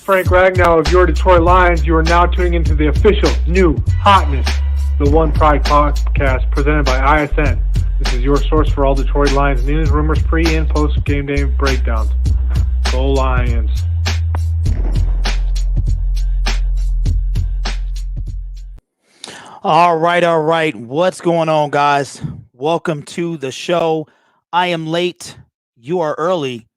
Frank Ragnow of your Detroit Lions. You are now tuning into the official new hotness, the One Pride podcast presented by ISN. This is your source for all Detroit Lions news, rumors, pre- and post-game day breakdowns. Go Lions. All right. What's going on, guys? Welcome to the show. I am late. You are early.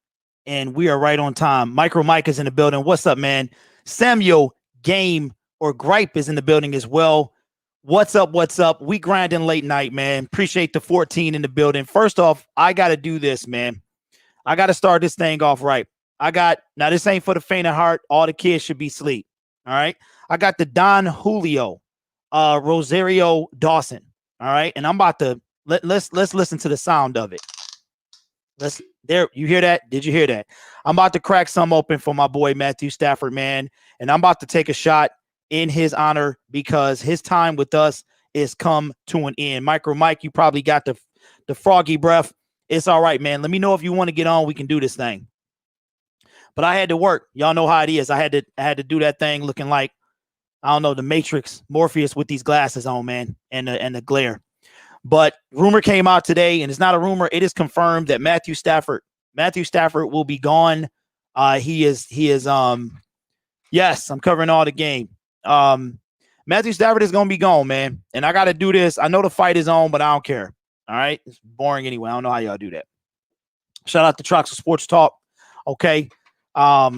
And we are right on time. MICROMIKE is in the building. What's up, man? Samuel Game or Gripe is in the building as well. What's up? We grinding late night, man. Appreciate the 14 in the building. First off, I got to do this, man. I got to start this thing off right. Now this ain't for the faint of heart. All the kids should be asleep. All right. I got the Don Julio, Rosario Dawson. All right. And I'm about to let's listen to the sound of it. There, you hear that? Did you hear that? I'm about to crack some open for my boy Matthew Stafford, man. And I'm about to take a shot in his honor because his time with us is come to an end. MICROMIKE, you probably got the froggy breath. It's all right, man. Let me know if you want to get on. We can do this thing. But I had to work. Y'all know how it is. I had to do that thing looking like, I don't know, the Matrix, Morpheus with these glasses on, man, and the glare. But rumor came out today, and it's not a rumor. It is confirmed that Matthew Stafford will be gone. He is. Yes, I'm covering all the game. Matthew Stafford is going to be gone, man. And I got to do this. I know the fight is on, but I don't care. All right. It's boring anyway. I don't know how y'all do that. Shout out to TROXE'Ls Sports Talk. Okay. But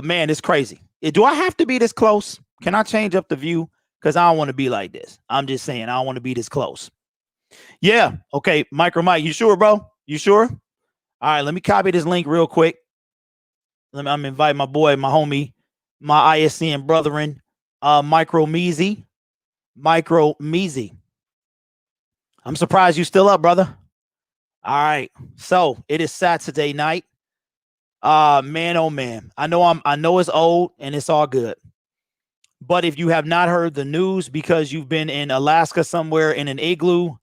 man, it's crazy. Do I have to be this close? Can I change up the view? Because I don't want to be like this. I'm just saying, I don't want to be this close. Yeah. Okay. MICROMIKE, you sure, bro? You sure? All right. Let me copy this link real quick. I'm inviting my boy, my homie, my ISN brethren, MICROMIKE. I'm surprised you still up, brother. All right. So it is Saturday night. Man, oh man. I know it's old and it's all good. But if you have not heard the news because you've been in Alaska somewhere in an igloo,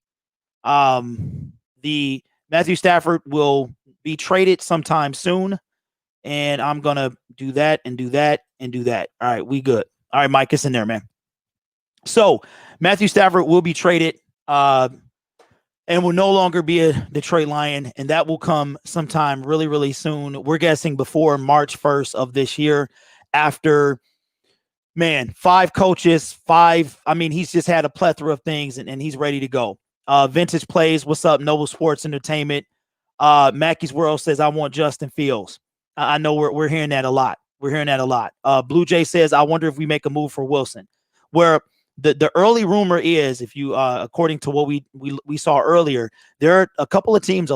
the Matthew Stafford will be traded sometime soon. And I'm going to do that and do that and do that. All right, we good. All right, Mike, it's in there, man. So Matthew Stafford will be traded and will no longer be a Detroit Lion. And that will come sometime really, really soon. We're guessing before March 1st of this year after, man, 5 coaches, 5. I mean, he's just had a plethora of things and he's ready to go. Vintage Plays, what's up? Noble Sports Entertainment. Mackey's World says, I want Justin Fields. I know we're hearing that a lot. Blue Jay says, I wonder if we make a move for Wilson. Where the early rumor is, if you according to what we saw earlier, there are a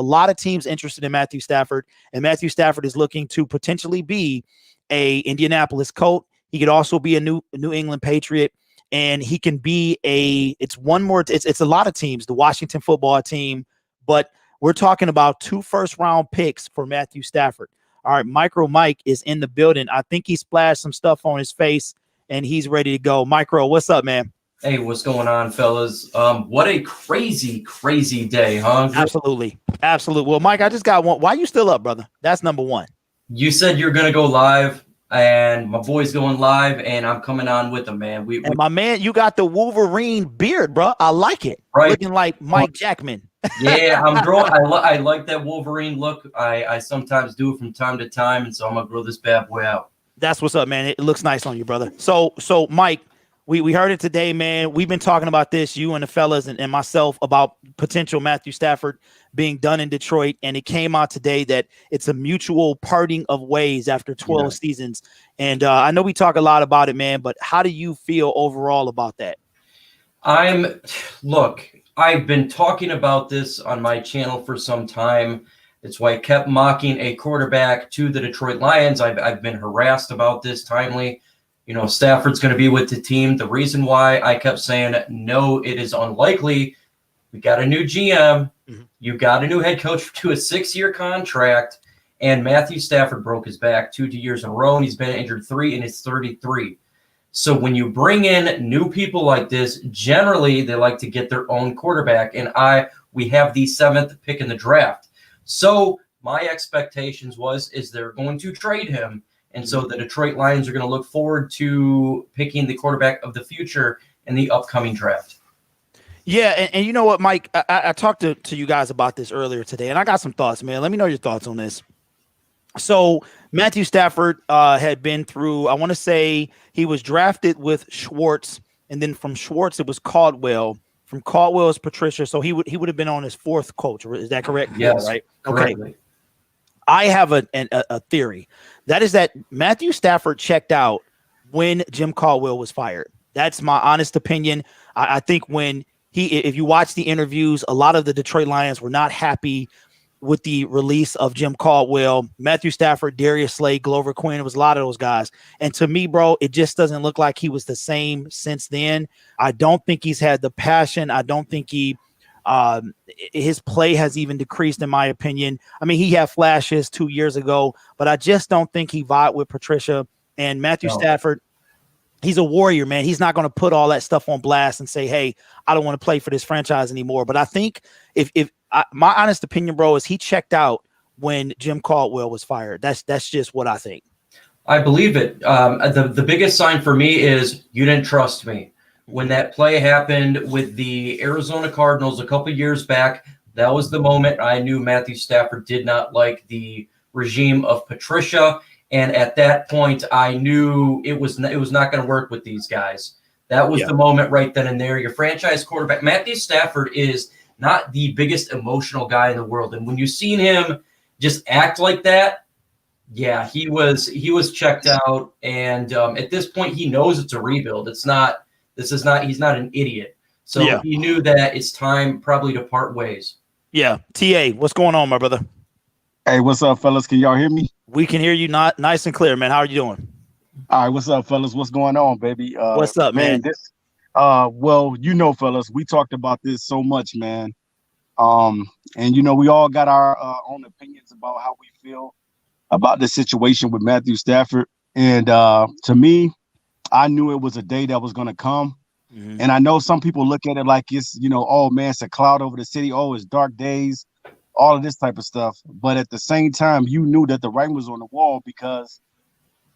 lot of teams interested in Matthew Stafford, and Matthew Stafford is looking to potentially be a Indianapolis Colt. He could also be a New England Patriot, and he can be it's a lot of teams, the Washington football team, but we're talking about 2 first-round picks for Matthew Stafford. All right, MICROMIKE is in the building. I think he splashed some stuff on his face, and he's ready to go. Micro, what's up, man? Hey, what's going on, fellas? What a crazy day, huh? Absolutely. Well, Mike, I just got one. Why are you still up, brother? That's number one. You said you're going to go live, and my boy's going live, and I'm coming on with him, man. And my man, you got the Wolverine beard, bro. I like it. Right. Looking like Mike Jackman. Yeah, I'm growing. I like that Wolverine look. I sometimes do it from time to time, and so I'm going to grow this bad boy out. That's what's up, man. It looks nice on you, brother. So Mike, we heard it today, man. We've been talking about this, you and the fellas and myself, about potential Matthew Stafford being done in Detroit. And it came out today that it's a mutual parting of ways after 12 seasons. And I know we talk a lot about it, man, but how do you feel overall about that? Look, I've been talking about this on my channel for some time. It's why I kept mocking a quarterback to the Detroit Lions. I've been harassed about this timely. You know, Stafford's going to be with the team. The reason why I kept saying, no, it is unlikely. We got a new GM. Mm-hmm. You got a new head coach to a 6-year contract. And Matthew Stafford broke his back 2 years in a row, and he's been injured 3, and it's 33. So when you bring in new people like this, generally they like to get their own quarterback. And we have the 7th pick in the draft. So my expectations is they're going to trade him And so the Detroit Lions are going to look forward to picking the quarterback of the future in the upcoming draft. Yeah, and you know what, Mike? I talked to you guys about this earlier today, and I got some thoughts, man. Let me know your thoughts on this. So Matthew Stafford had been through, I want to say he was drafted with Schwartz, and then from Schwartz it was Caldwell. From Caldwell is Patricia, so he would have been on his fourth coach. Is that correct? Yes, right. Correctly. Okay. I have a theory. That is that Matthew Stafford checked out when Jim Caldwell was fired. That's my honest opinion. I think when if you watch the interviews, a lot of the Detroit Lions were not happy with the release of Jim Caldwell, Matthew Stafford, Darius Slay, Glover Quinn. It was a lot of those guys. And to me, bro, it just doesn't look like he was the same since then. I don't think he's had the passion. I don't think his play has even decreased, in my opinion. I mean, he had flashes 2 years ago, but I just don't think he vibed with Patricia. And Matthew Stafford, he's a warrior, man. He's not going to put all that stuff on blast and say, hey, I don't want to play for this franchise anymore. But I think my honest opinion, bro, is he checked out when Jim Caldwell was fired. That's just what I think. I believe it. The biggest sign for me is you didn't trust me. When that play happened with the Arizona Cardinals a couple years back, that was the moment I knew Matthew Stafford did not like the regime of Patricia. And at that point, I knew it was not going to work with these guys. That was the moment right then and there. Your franchise quarterback, Matthew Stafford, is not the biggest emotional guy in the world. And when you've seen him just act like that, yeah, he was checked out. And at this point, he knows it's a rebuild. He's not an idiot. So he knew that it's time probably to part ways. Yeah. TA, what's going on, my brother? Hey, what's up, fellas? Can y'all hear me? We can hear you nice and clear, man. How are you doing? All right, what's up, fellas? What's going on, baby? What's up, man? Well, fellas, we talked about this so much, man. And we all got our own opinions about how we feel about the situation with Matthew Stafford. And to me, I knew it was a day that was going to come. Mm-hmm. And I know some people look at it like it's, oh man, it's a cloud over the city. Oh, it's dark days, all of this type of stuff. But at the same time, you knew that the writing was on the wall because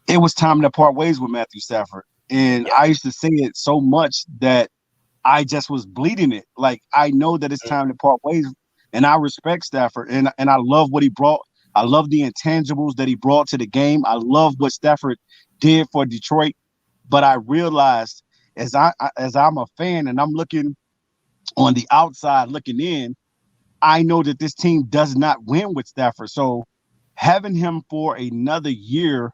it was time to part ways with Matthew Stafford. And I used to say it so much that I just was bleeding it. Like, I know that it's time to part ways. And I respect Stafford. And I love what he brought. I love the intangibles that he brought to the game. I love what Stafford did for Detroit. But I realized as I'm a fan and I'm looking on the outside looking in, I know that this team does not win with Stafford. So having him for another year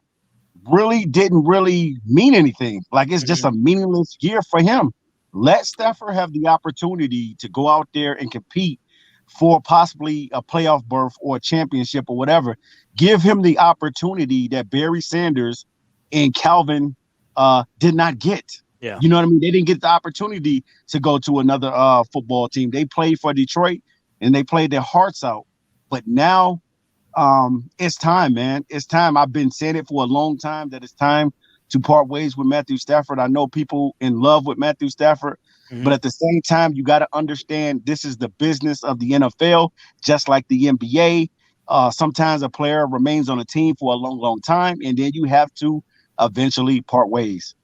didn't really mean anything. Like, it's just a meaningless year for him. Let Stafford have the opportunity to go out there and compete for possibly a playoff berth or a championship or whatever. Give him the opportunity that Barry Sanders and Calvin did not get. Yeah. You know what I mean? They didn't get the opportunity to go to another football team. They played for Detroit and they played their hearts out. But now it's time, man. It's time. I've been saying it for a long time that it's time to part ways with Matthew Stafford. I know people in love with Matthew Stafford, but at the same time, you got to understand this is the business of the NFL, just like the NBA. Sometimes a player remains on a team for a long, long time, and then you have to eventually part ways.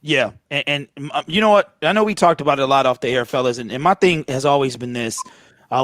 Yeah. And you know what? I know we talked about it a lot off the air, fellas, and my thing has always been this.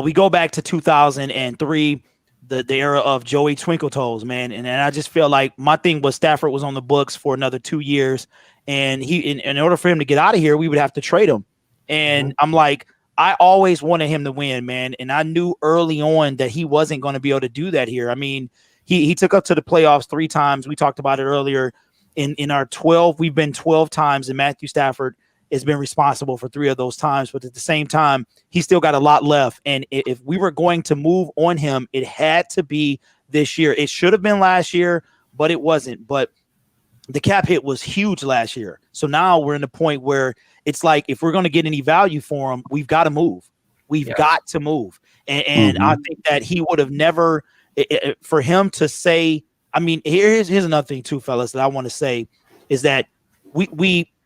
We go back to 2003, the era of Joey Twinkletoes, man. And I just feel like my thing was Stafford was on the books for another 2 years. And in order for him to get out of here, we would have to trade him. And I'm like, I always wanted him to win, man. And I knew early on that he wasn't going to be able to do that here. I mean, he took up to the playoffs 3 times. We talked about it earlier. In our 12, we've been 12 times, and Matthew Stafford has been responsible for 3 of those times. But at the same time, he's still got a lot left. And if we were going to move on him, it had to be this year. It should have been last year, but it wasn't. But the cap hit was huge last year. So now we're in the point where it's like, if we're going to get any value for him, we've got to move. We've got to move. And I think that he would have never, for him to say, I mean, here's another thing too, fellas, that I want to say is that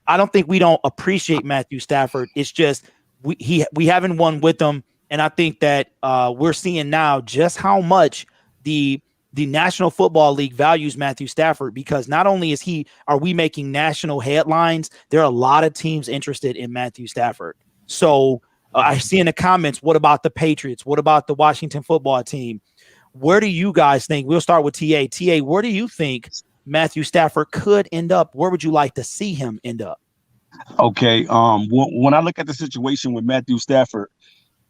I don't think we don't appreciate Matthew Stafford. It's just we haven't won with him, and I think that we're seeing now just how much the the National Football League values Matthew Stafford because not only are we making national headlines, there are a lot of teams interested in Matthew Stafford. So I see in the comments, what about the Patriots? What about the Washington football team? Where do you guys think? We'll start with TA. TA, where do you think Matthew Stafford could end up? Where would you like to see him end up? Okay. When I look at the situation with Matthew Stafford,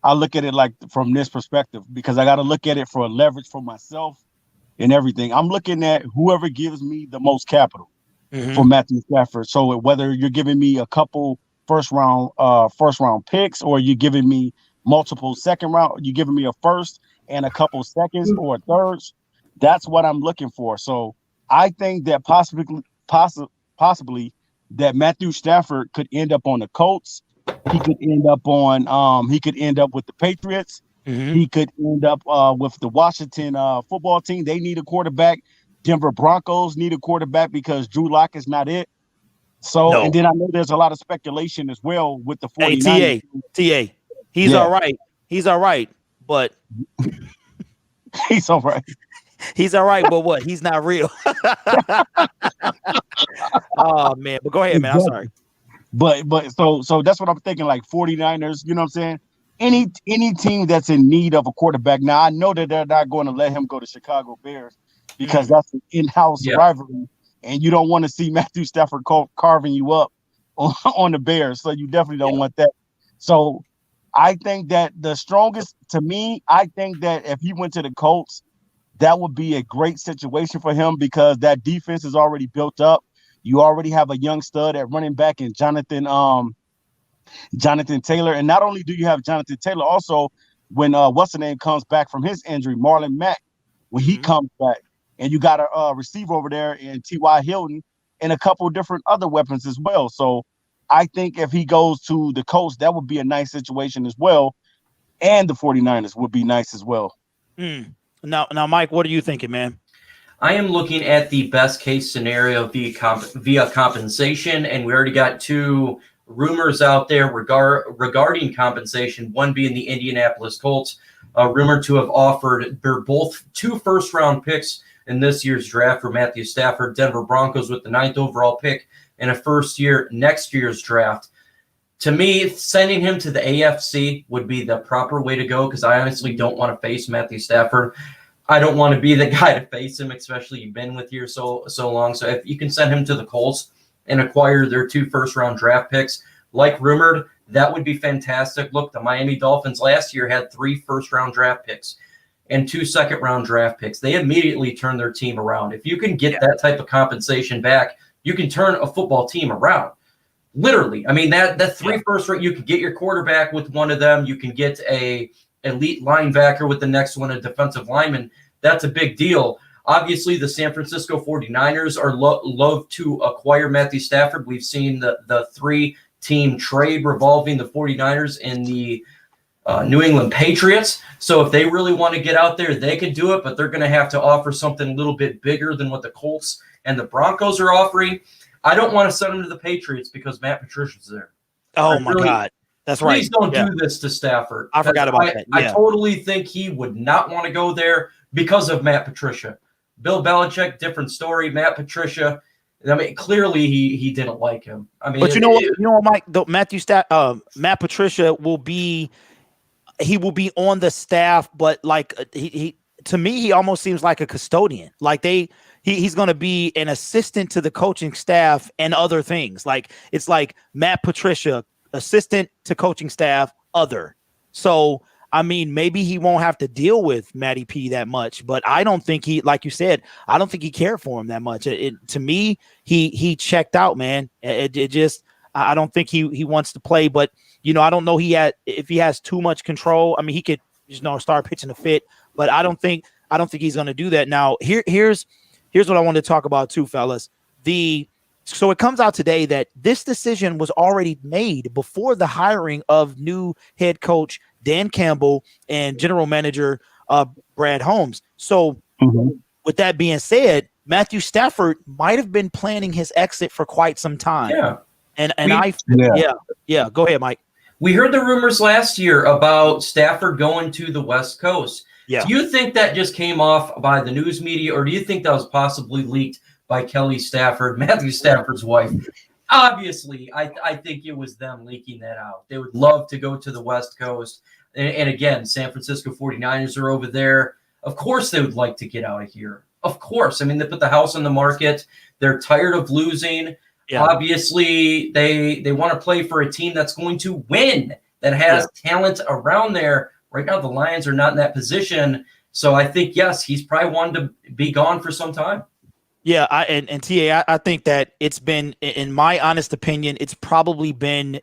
I look at it like from this perspective because I got to look at it for a leverage for myself and everything. I'm looking at whoever gives me the most capital for Matthew Stafford. So whether you're giving me a couple first round picks, or you're giving me multiple second round, you're giving me a first and a couple seconds or thirds, that's what I'm looking for. So I think that possibly that Matthew Stafford could end up on the Colts. He could end up with the Patriots. He could end up with the Washington football team. They need a quarterback. Denver Broncos need a quarterback because Drew Lock is not it. So, and then I know there's a lot of speculation as well with the 49ers. Hey, TA, he's all right. He's all right, but he's all right. He's all right, but what? He's not real. Oh man, but go ahead, man. I'm sorry. But so that's what I'm thinking, like 49ers, you know what I'm saying? Any team that's in need of a quarterback. Now I know that they're not going to let him go to Chicago Bears because that's an in-house rivalry, and you don't want to see Matthew Stafford carving you up on the Bears. So you definitely don't want that. So I think that the strongest, to me, I think that if he went to the Colts, that would be a great situation for him because that defense is already built up. You already have a young stud at running back in Jonathan Taylor. And not only do you have Jonathan Taylor, also when what's the name comes back from his injury, Marlon Mack, when he comes back, and you got a receiver over there in T.Y. Hilton and a couple different other weapons as well. So I think if he goes to the Colts, that would be a nice situation as well. And the 49ers would be nice as well. Now, Mike, what are you thinking, man? I am looking at the best case scenario via compensation, and we already got two rumors out there regarding compensation, one being the Indianapolis Colts, rumored to have offered both 2 first-round picks in this year's draft for Matthew Stafford, Denver Broncos with the 9th overall pick, and a next year's draft. To me, sending him to the AFC would be the proper way to go because I honestly don't want to face Matthew Stafford. I don't want to be the guy to face him, especially you've been with here so long. So if you can send him to the Colts and acquire their 2 first-round draft picks, like rumored, that would be fantastic. Look, the Miami Dolphins last year had 3 first-round draft picks and 2 second-round draft picks. They immediately turned their team around. If you can get that type of compensation back, you can turn a football team around. Literally. I mean, that 3 first-round, you could get your quarterback with one of them. You can get a elite linebacker with the next one, a defensive lineman. That's a big deal. Obviously, the San Francisco 49ers are love to acquire Matthew Stafford. We've seen the 3-team trade revolving the 49ers and the New England Patriots. So if they really want to get out there, they could do it, but they're going to have to offer something a little bit bigger than what the Colts and the Broncos are offering. I don't want to send them to the Patriots because Matt Patricia's there. Oh, my God. That's right. Please don't do this to Stafford. I forgot about that. I totally think he would not want to go there because of Matt Patricia. Bill Belichick, different story. Matt Patricia, I mean, clearly he didn't like him. I mean, but you know what, Mike? Matt Patricia will be on the staff, but like he to me, he almost seems like a custodian. Like he's going to be an assistant to the coaching staff and other things. Like it's like Matt Patricia, assistant to coaching staff, other. So, I mean, maybe he won't have to deal with Matty P that much, but I don't think like you said, I don't think he cared for him that much. To me, he checked out, man. I don't think he wants to play, but I don't know if he has too much control. I mean, he could start pitching a fit, but I don't think he's going to do that. Now, here's what I want to talk about too, fellas. So it comes out today that this decision was already made before the hiring of new head coach Dan Campbell and general manager Brad Holmes. So with that being said, Matthew Stafford might have been planning his exit for quite some time. Yeah. Go ahead, Mike. We heard the rumors last year about Stafford going to the West Coast. Yeah. Do you think that just came off by the news media, or do you think that was possibly leaked by Kelly Stafford, Matthew Stafford's wife? Obviously, I think it was them leaking that out. They would love to go to the West Coast. And again, San Francisco 49ers are over there. Of course they would like to get out of here. Of course. I mean, they put the house on the market. They're tired of losing. Yeah. Obviously, they want to play for a team that's going to win, that has talent around there. Right now, the Lions are not in that position. So I think, yes, he's probably wanted to be gone for some time. Yeah, and TA, I think that it's been, in my honest opinion, it's probably been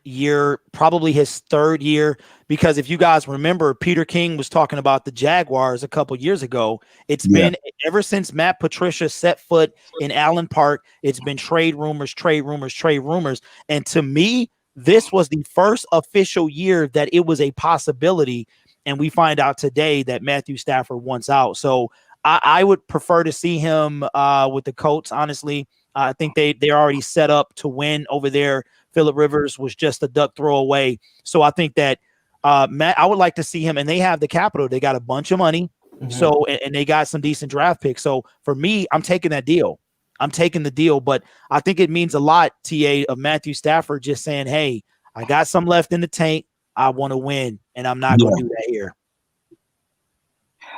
probably his third year, because if you guys remember, Peter King was talking about the Jaguars a couple years ago. It's been ever since Matt Patricia set foot in Allen Park, it's been trade rumors. And to me, this was the first official year that it was a possibility. And we find out today that Matthew Stafford wants out. So I would prefer to see him with the Colts, honestly. I think they're already set up to win over there. Phillip Rivers was just a duck throw away. So I think that Matt, I would like to see him, and they have the capital. They got a bunch of money. So and they got some decent draft picks. So for me, I'm taking that deal. I'm taking the deal, but I think it means a lot, TA, of Matthew Stafford just saying, hey, I got some left in the tank. I want to win, and I'm not going to do that here.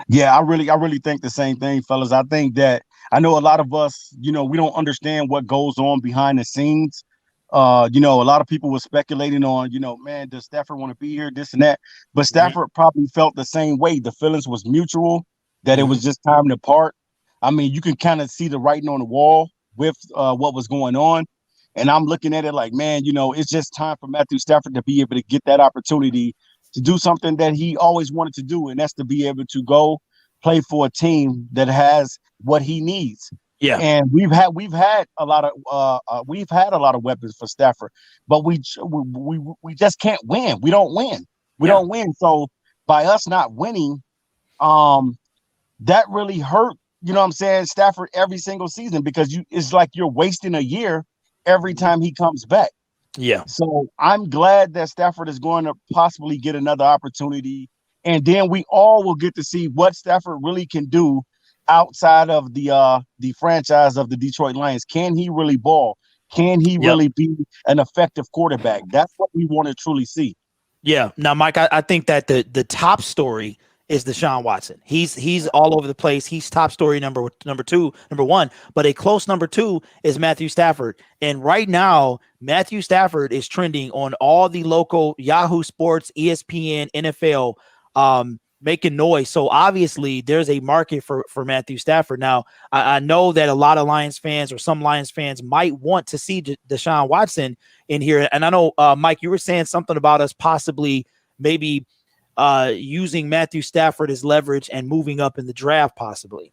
Yeah, I really think the same thing, fellas. I think that I know a lot of us, we don't understand what goes on behind the scenes. A lot of people were speculating on, man, does Stafford want to be here, this and that? But Stafford probably felt the same way. The feelings was mutual, that it was just time to part. I mean, you can kind of see the writing on the wall with what was going on. And I'm looking at it like, man, it's just time for Matthew Stafford to be able to get that opportunity to do something that he always wanted to do, and that's to be able to go play for a team that has what he needs. Yeah, and we've had a lot of weapons for Stafford, but we just can't win. We don't win. We don't win. So by us not winning, that really hurt. You know what I'm saying? Stafford every single season, because it's like you're wasting a year every time he comes back. Yeah. So I'm glad that Stafford is going to possibly get another opportunity. And then we all will get to see what Stafford really can do outside of the franchise of the Detroit Lions. Can he really ball? Can he really be an effective quarterback? That's what we want to truly see. Yeah. Now, Mike, I think that the top story is Deshaun Watson. He's all over the place. He's top story number one, but a close number two is Matthew Stafford. And right now, Matthew Stafford is trending on all the local Yahoo Sports, ESPN, NFL, making noise. So obviously there's a market for Matthew Stafford. Now, I know that a lot of Lions fans, or some Lions fans, might want to see Deshaun Watson in here. And I know, Mike, you were saying something about us possibly maybe using Matthew Stafford as leverage and moving up in the draft possibly.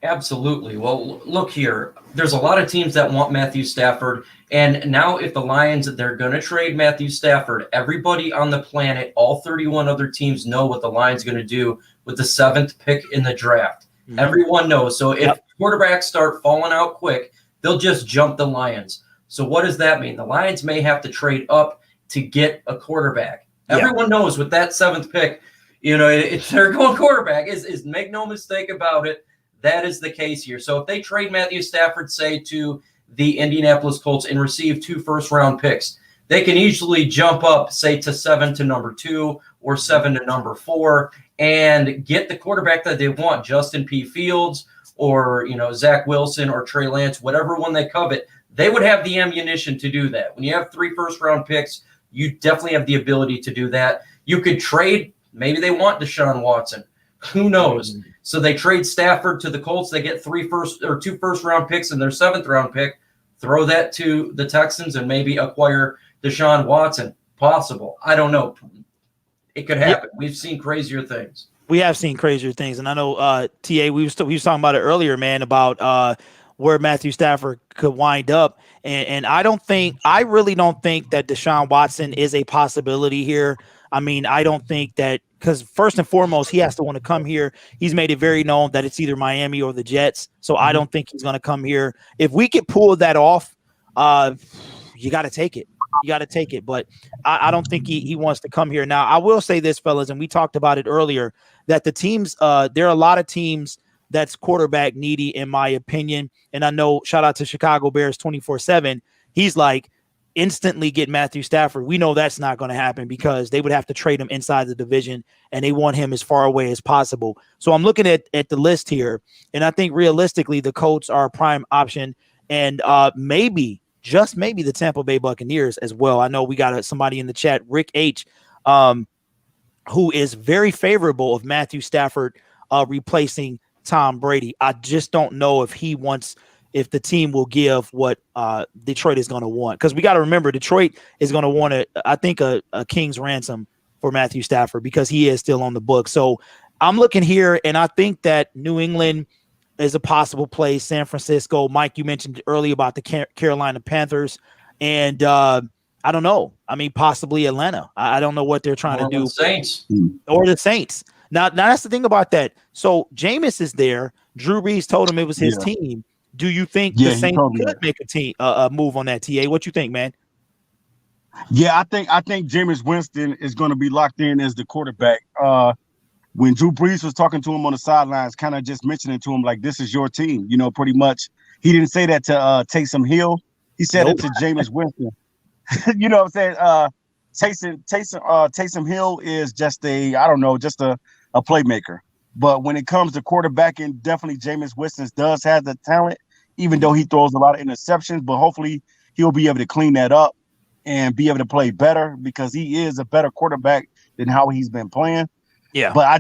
Absolutely. Well, look here. There's a lot of teams that want Matthew Stafford. And now if the Lions, they're going to trade Matthew Stafford, everybody on the planet, all 31 other teams know what the Lions going to do with the 7th pick in the draft. Everyone knows. So if quarterbacks start falling out quick, they'll just jump the Lions. So what does that mean? The Lions may have to trade up to get a quarterback. Everyone knows with that 7th pick, if they're going quarterback, is make no mistake about it. That is the case here. So if they trade Matthew Stafford, say, to the Indianapolis Colts and receive 2 first-round picks, they can easily jump up, say, to 7 to number 2 or 7 to number 4 and get the quarterback that they want, Justin P. Fields or, Zach Wilson or Trey Lance, whatever one they covet. They would have the ammunition to do that. When you have 3 first-round picks, you definitely have the ability to do that. You could trade. Maybe they want Deshaun Watson. Who knows? So they trade Stafford to the Colts. They get 2 first-round picks and their 7th-round pick. Throw that to the Texans and maybe acquire Deshaun Watson. Possible. I don't know. It could happen. We've seen crazier things. We have seen crazier things. And I know, TA, we was talking about it earlier, man, about where Matthew Stafford could wind up. And I really don't think that Deshaun Watson is a possibility here. I mean, I don't think that, because first and foremost, he has to want to come here. He's made it very known that it's either Miami or the Jets. So I don't think he's going to come here. If we could pull that off, you got to take it. you got to take it. But I don't think he wants to come here. Now, I will say this, fellas, and we talked about it earlier, that the teams, there are a lot of teams that's quarterback needy, in my opinion. And I know, shout out to Chicago Bears 24/7. He's like, instantly get Matthew Stafford. We know that's not going to happen because they would have to trade him inside the division, and they want him as far away as possible. So I'm looking at the list here, and I think realistically the Colts are a prime option, and maybe, just maybe, the Tampa Bay Buccaneers as well. I know we got somebody in the chat, Rick H., who is very favorable of Matthew Stafford replacing Tom Brady. I just don't know if if the team will give what Detroit is going to want. Because we got to remember, Detroit is going to want I think a king's ransom for Matthew Stafford because he is still on the book. So I'm looking here, and I think that New England is a possible place. San Francisco. Mike, you mentioned earlier about the Carolina Panthers. And I don't know. I mean, possibly Atlanta. I don't know what they're trying to do. Saints. Or the Saints. Now that's the thing about that. So Jameis is there. Drew Brees told him it was his team. Do you think the Saints could make a move on that, TA? What you think, man? Yeah, I think Jameis Winston is going to be locked in as the quarterback. When Drew Brees was talking to him on the sidelines, kind of just mentioning to him, like, this is your team, pretty much. He didn't say that to Taysom Hill. He said it to Jameis Winston. You know what I'm saying? Taysom Hill is just a playmaker. But when it comes to quarterbacking, definitely Jameis Winston does have the talent, even though he throws a lot of interceptions. But hopefully he'll be able to clean that up and be able to play better because he is a better quarterback than how he's been playing. Yeah. But I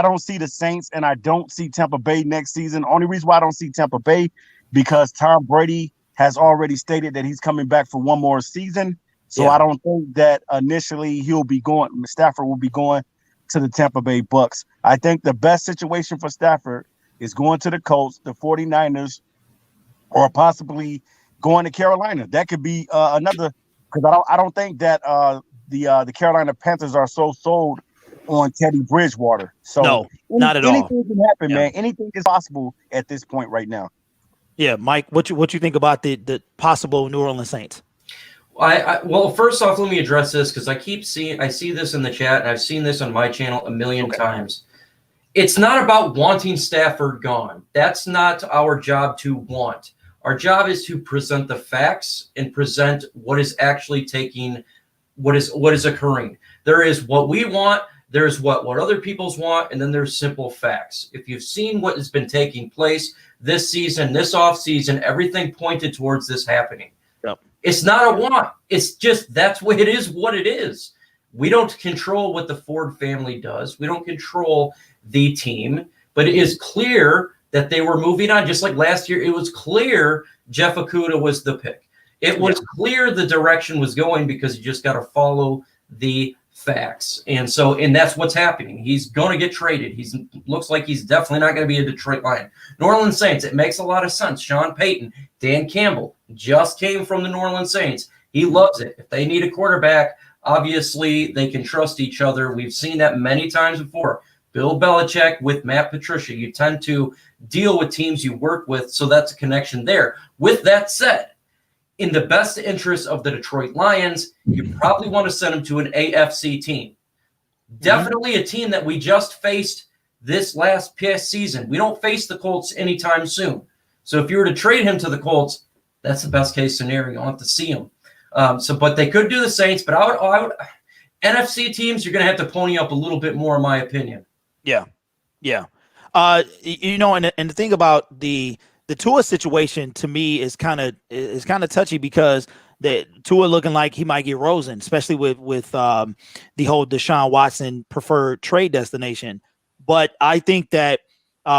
don't see the Saints, and I don't see Tampa Bay next season. Only reason why I don't see Tampa Bay, because Tom Brady has already stated that he's coming back for one more season. So I don't think that initially Stafford will be going to the Tampa Bay Bucks. I think the best situation for Stafford is going to the Colts, the 49ers, or possibly going to Carolina. That could be another, because I don't think that the Carolina Panthers are so sold on Teddy Bridgewater. So no, not at all. Anything can happen, man. Anything is possible at this point right now. Yeah, Mike, what you think about the possible New Orleans Saints? Well, first off, let me address this because I see this in the chat, and I've seen this on my channel a million times. It's not about wanting Stafford gone. That's not our job to want. Our job is to present the facts and present what is actually what is occurring. There is what we want, there's what other people's want, and then there's simple facts. If you've seen what has been taking place this season, this offseason, everything pointed towards this happening. Yep. It's not a want. It's just that's what it is. What it is. We don't control what the Ford family does. We don't control the team, but it is clear that they were moving on. Just like last year, it was clear Jeff Okudah was the pick. It was clear the direction was going because you just got to follow the facts. And that's what's happening. He's going to get traded. Looks like he's definitely not going to be a Detroit Lion. New Orleans Saints, it makes a lot of sense. Sean Payton, Dan Campbell just came from the New Orleans Saints. He loves it. If they need a quarterback, obviously they can trust each other. We've seen that many times before. Bill Belichick with Matt Patricia. You tend to deal with teams you work with, so that's a connection there. With that said, in the best interest of the Detroit Lions, you probably want to send him to an AFC team. Definitely a team that we just faced this past season. We don't face the Colts anytime soon. So if you were to trade him to the Colts, that's the best case scenario. I'll have to see him. But they could do the Saints, but I would NFC teams, you're going to have to pony up a little bit more, in my opinion. Yeah. And the thing about the Tua situation to me is kind of touchy because the Tua looking like he might get Rosen, especially with the whole Deshaun Watson preferred trade destination. But I think that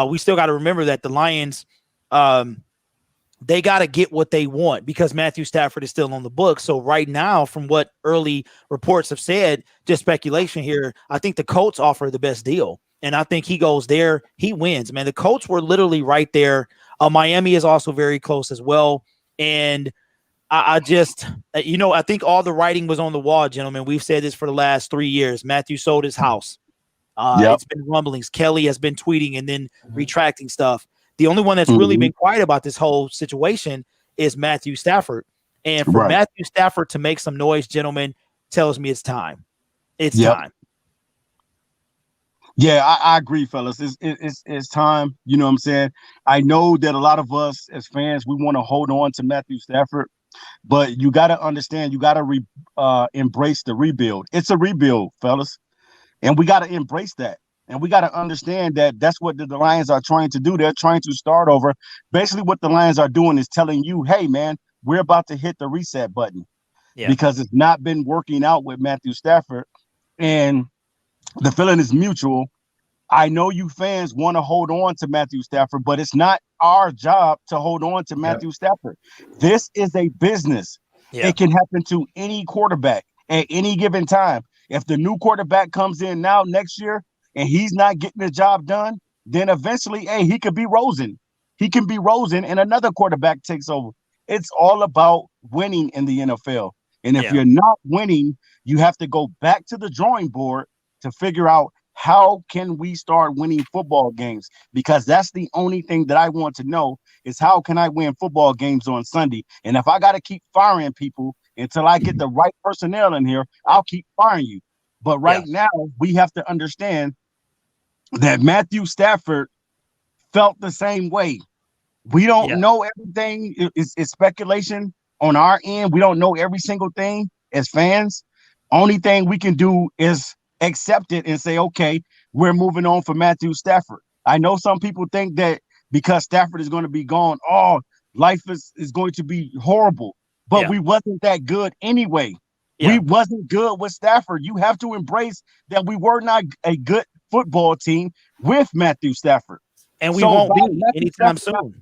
we still got to remember that the Lions, they got to get what they want because Matthew Stafford is still on the book. So right now, from what early reports have said, just speculation here, I think the Colts offer the best deal. And I think he goes there, he wins, man. The Colts were literally right there. Miami is also very close as well. And I just, I think all the writing was on the wall, gentlemen. We've said this for the last 3 years. Matthew sold his house. It's been rumblings. Kelly has been tweeting and then retracting stuff. The only one that's really been quiet about this whole situation is Matthew Stafford. And for Matthew Stafford to make some noise, gentlemen, tells me it's time. It's time. Yeah, I agree, fellas. It's time. You know what I'm saying? I know that a lot of us as fans, we want to hold on to Matthew Stafford, but you got to understand, you got to embrace the rebuild. It's a rebuild, fellas, and we got to embrace that. And we got to understand that that's what the Lions are trying to do. They're trying to start over. Basically, what the Lions are doing is telling you, hey, man, we're about to hit the reset button because it's not been working out with Matthew Stafford. And the feeling is mutual. I know you fans want to hold on to Matthew Stafford, but it's not our job to hold on to Matthew Stafford. This is a business. It can happen to any quarterback at any given time. If the new quarterback comes in now next year and he's not getting the job done, then eventually, hey, he could be Rosen. He can be Rosen and another quarterback takes over. It's all about winning in the NFL. And if you're not winning, you have to go back to the drawing board to figure out how can we start winning football games? Because that's the only thing that I want to know is how can I win football games on Sunday? And if I got to keep firing people until I get the right personnel in here, I'll keep firing you. But right now, we have to understand that Matthew Stafford felt the same way. We don't know everything. It's speculation on our end. We don't know every single thing as fans. Only thing we can do is accept it and say, okay, we're moving on for Matthew Stafford. I know some people think that because Stafford is going to be gone, life is going to be horrible. But we wasn't that good anyway. We wasn't good with Stafford. You have to embrace that we were not a good football team with Matthew Stafford. And we won't be anytime soon.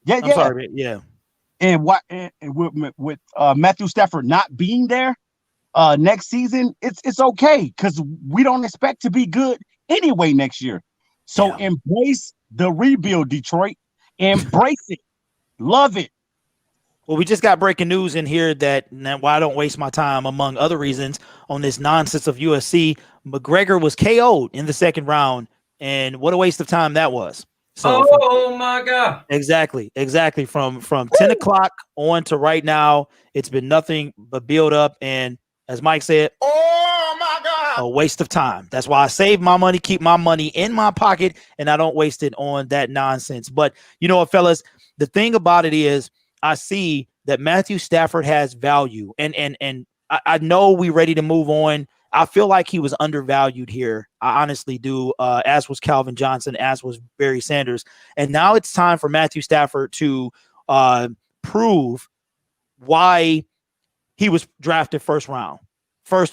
I'm sorry. And with Matthew Stafford not being there next season, it's okay because we don't expect to be good anyway next year. So embrace the rebuild, Detroit. Embrace it. Love it. Well, we just got breaking news in here that why I don't waste my time, among other reasons, on this nonsense of USC. McGregor was KO'd in the second round, and what a waste of time that was. So, my God. Exactly. From 10 o'clock on to right now, it's been nothing but build up. And as Mike said, oh my God, a waste of time. That's why I save my money, keep my money in my pocket, and I don't waste it on that nonsense. But you know what, fellas, the thing about it is I see that Matthew Stafford has value, and I know we're ready to move on. I feel like he was undervalued here. I honestly do, as was Calvin Johnson, as was Barry Sanders. And now it's time for Matthew Stafford to prove why he was drafted first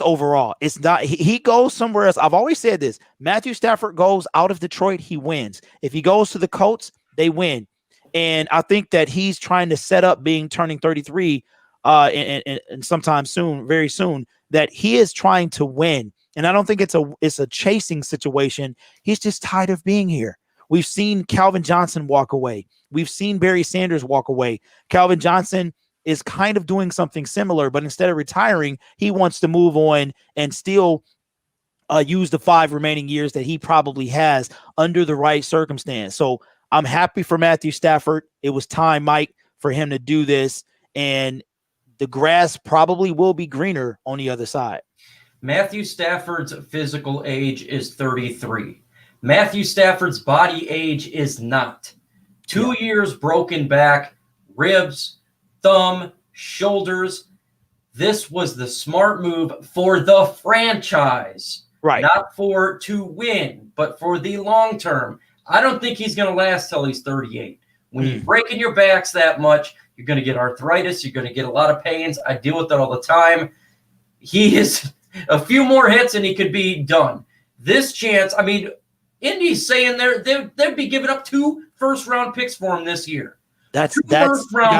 overall. It's not, he goes somewhere else. I've always said this. Matthew Stafford goes out of Detroit, he wins. If he goes to the Colts, they win. And I think that he's trying to set up turning 33 and sometime soon, very soon, that he is trying to win. And I don't think it's a chasing situation. He's just tired of being here. We've seen Calvin Johnson walk away. We've seen Barry Sanders walk away. Calvin Johnson is kind of doing something similar, but instead of retiring, he wants to move on and still use the 5 remaining years that he probably has under the right circumstance. So I'm happy for Matthew Stafford. It was time, Mike, for him to do this. And the grass probably will be greener on the other side. Matthew Stafford's physical age is 33. Matthew Stafford's body age is not. 2 years broken back, ribs, thumb, shoulders. This was the smart move for the franchise. Right. Not to win, but for the long term. I don't think he's going to last till he's 38. When you're breaking your backs that much, you're going to get arthritis. You're going to get a lot of pains. I deal with that all the time. He is a few more hits and he could be done. This chance, I mean, Indy's saying they'd be giving up 2 first-round picks for him this year. You got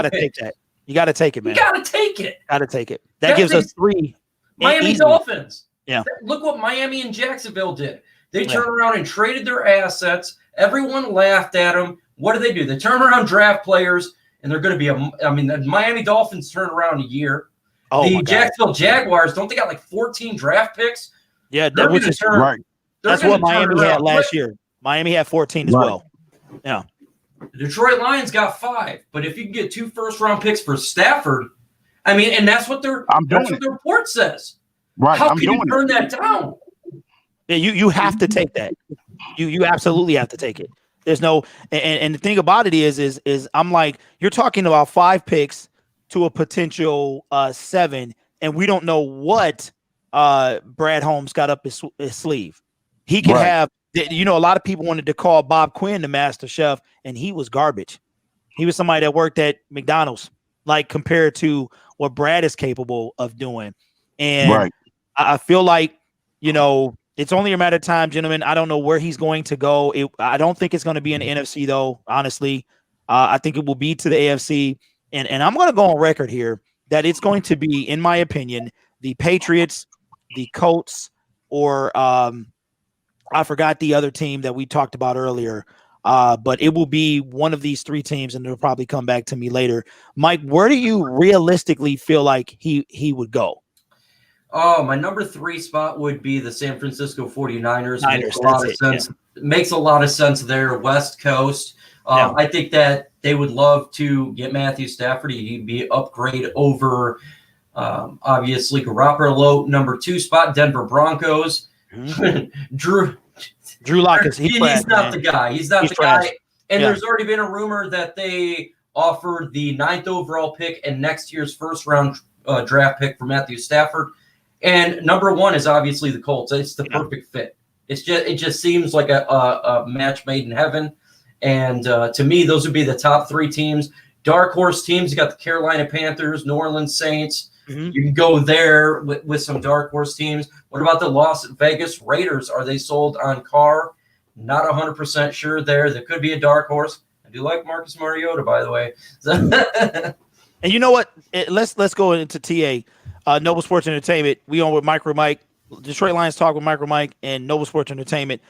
to take that. You got to take it, man. You got to take it. Got to take it. That gives us 3. Miami Dolphins. Yeah. Look what Miami and Jacksonville did. They turned around and traded their assets. Everyone laughed at them. What do? They turn around draft players, and they're going to be the Miami Dolphins turn around a year. The Jacksonville Jaguars, don't they got like 14 draft picks? Yeah, which is right. That's what Miami had last year. Miami had 14 as well. Yeah. The Detroit Lions got 5, but if you can get 2 first-round picks for Stafford, I mean, and that's what the report says. Right. How can you turn that down? Yeah, you have to take that. You absolutely have to take it. There's no and the thing about it is I'm like, you're talking about 5 picks to a potential 7, and we don't know what Brad Holmes got up his sleeve. He can have, you know, a lot of people wanted to call Bob Quinn the master chef, and he was garbage. He was somebody that worked at McDonald's, like, compared to what Brad is capable of doing. And I feel like, you know, it's only a matter of time, gentlemen. I don't know where he's going to go. I don't think it's going to be in the NFC, though, honestly. I think it will be to the AFC. And I'm going to go on record here that it's going to be, in my opinion, the Patriots, the Colts, or I forgot the other team that we talked about earlier. But it will be one of these 3 teams, and it'll probably come back to me later. Mike, where do you realistically feel like he would go? Oh, my number 3 spot would be the San Francisco 49ers. Makes a lot of sense. Yeah. Makes a lot of sense there, West Coast. I think that they would love to get Matthew Stafford. He'd be an upgrade over, obviously, Garoppolo. Number 2 spot, Denver Broncos. Drew Lock is he's not the guy. He's not the guy. And there's already been a rumor that they offered the 9th overall pick and next year's first-round draft pick for Matthew Stafford. And number 1 is obviously the Colts. It's the perfect fit. It just seems like a match made in heaven. And to me, those would be the top 3 teams. Dark horse teams, you got the Carolina Panthers, New Orleans Saints. You can go there with some dark horse teams. What about the Las Vegas Raiders? Are they sold on Carr? Not 100% sure there. There could be a dark horse. I do like Marcus Mariota, by the way. And you know what? Let's go into TA. Noble Sports Entertainment. We on with MicroMike. Detroit Lions Talk with MicroMike and Noble Sports Entertainment.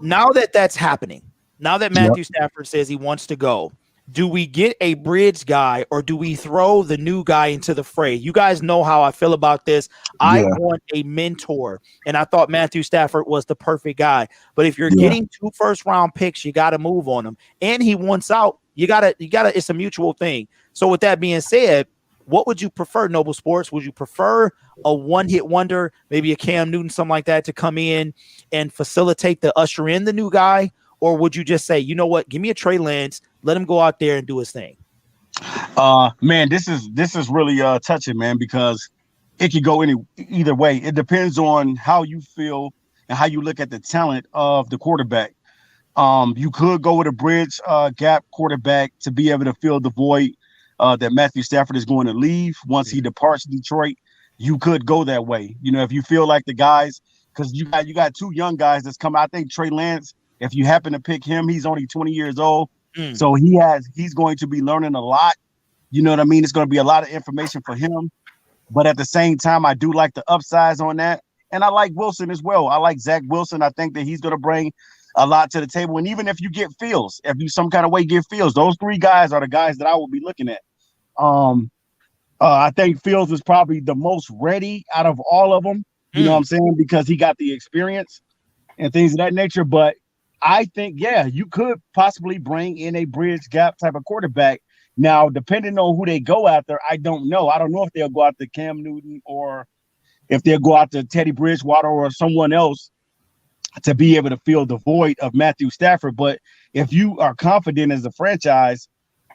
Now that's happening, now that Matthew Stafford says he wants to go, do we get a bridge guy or do we throw the new guy into the fray? You guys know how I feel about this. I want a mentor, and I thought Matthew Stafford was the perfect guy. But if you're getting 2 first-round picks, you got to move on him. And he wants out. You gotta. It's a mutual thing. So with that being said, what would you prefer, Noble Sports? Would you prefer a one-hit wonder, maybe a Cam Newton, something like that, to come in and facilitate the usher in the new guy? Or would you just say, you know what, give me a Trey Lance, let him go out there and do his thing? Man, this is really touching, man, because it could go either way. It depends on how you feel and how you look at the talent of the quarterback. You could go with a bridge gap quarterback to be able to fill the void that Matthew Stafford is going to leave once he departs Detroit. You could go that way. You know, if you feel like the guys, because you got 2 young guys that's coming. I think Trey Lance, if you happen to pick him, he's only 20 years old. So he's going to be learning a lot. You know what I mean? It's going to be a lot of information for him. But at the same time, I do like the upsides on that. And I like Wilson as well. I like Zach Wilson. I think that he's going to bring a lot to the table. And even if you get Fields, if you some kind of way get Fields, those 3 guys are the guys that I will be looking at. I think Fields is probably the most ready out of all of them. You know what I'm saying? Because he got the experience and things of that nature. But I think, you could possibly bring in a bridge gap type of quarterback. Now, depending on who they go after, I don't know. I don't know if they'll go after Cam Newton or if they'll go after Teddy Bridgewater or someone else to be able to fill the void of Matthew Stafford. But if you are confident as a franchise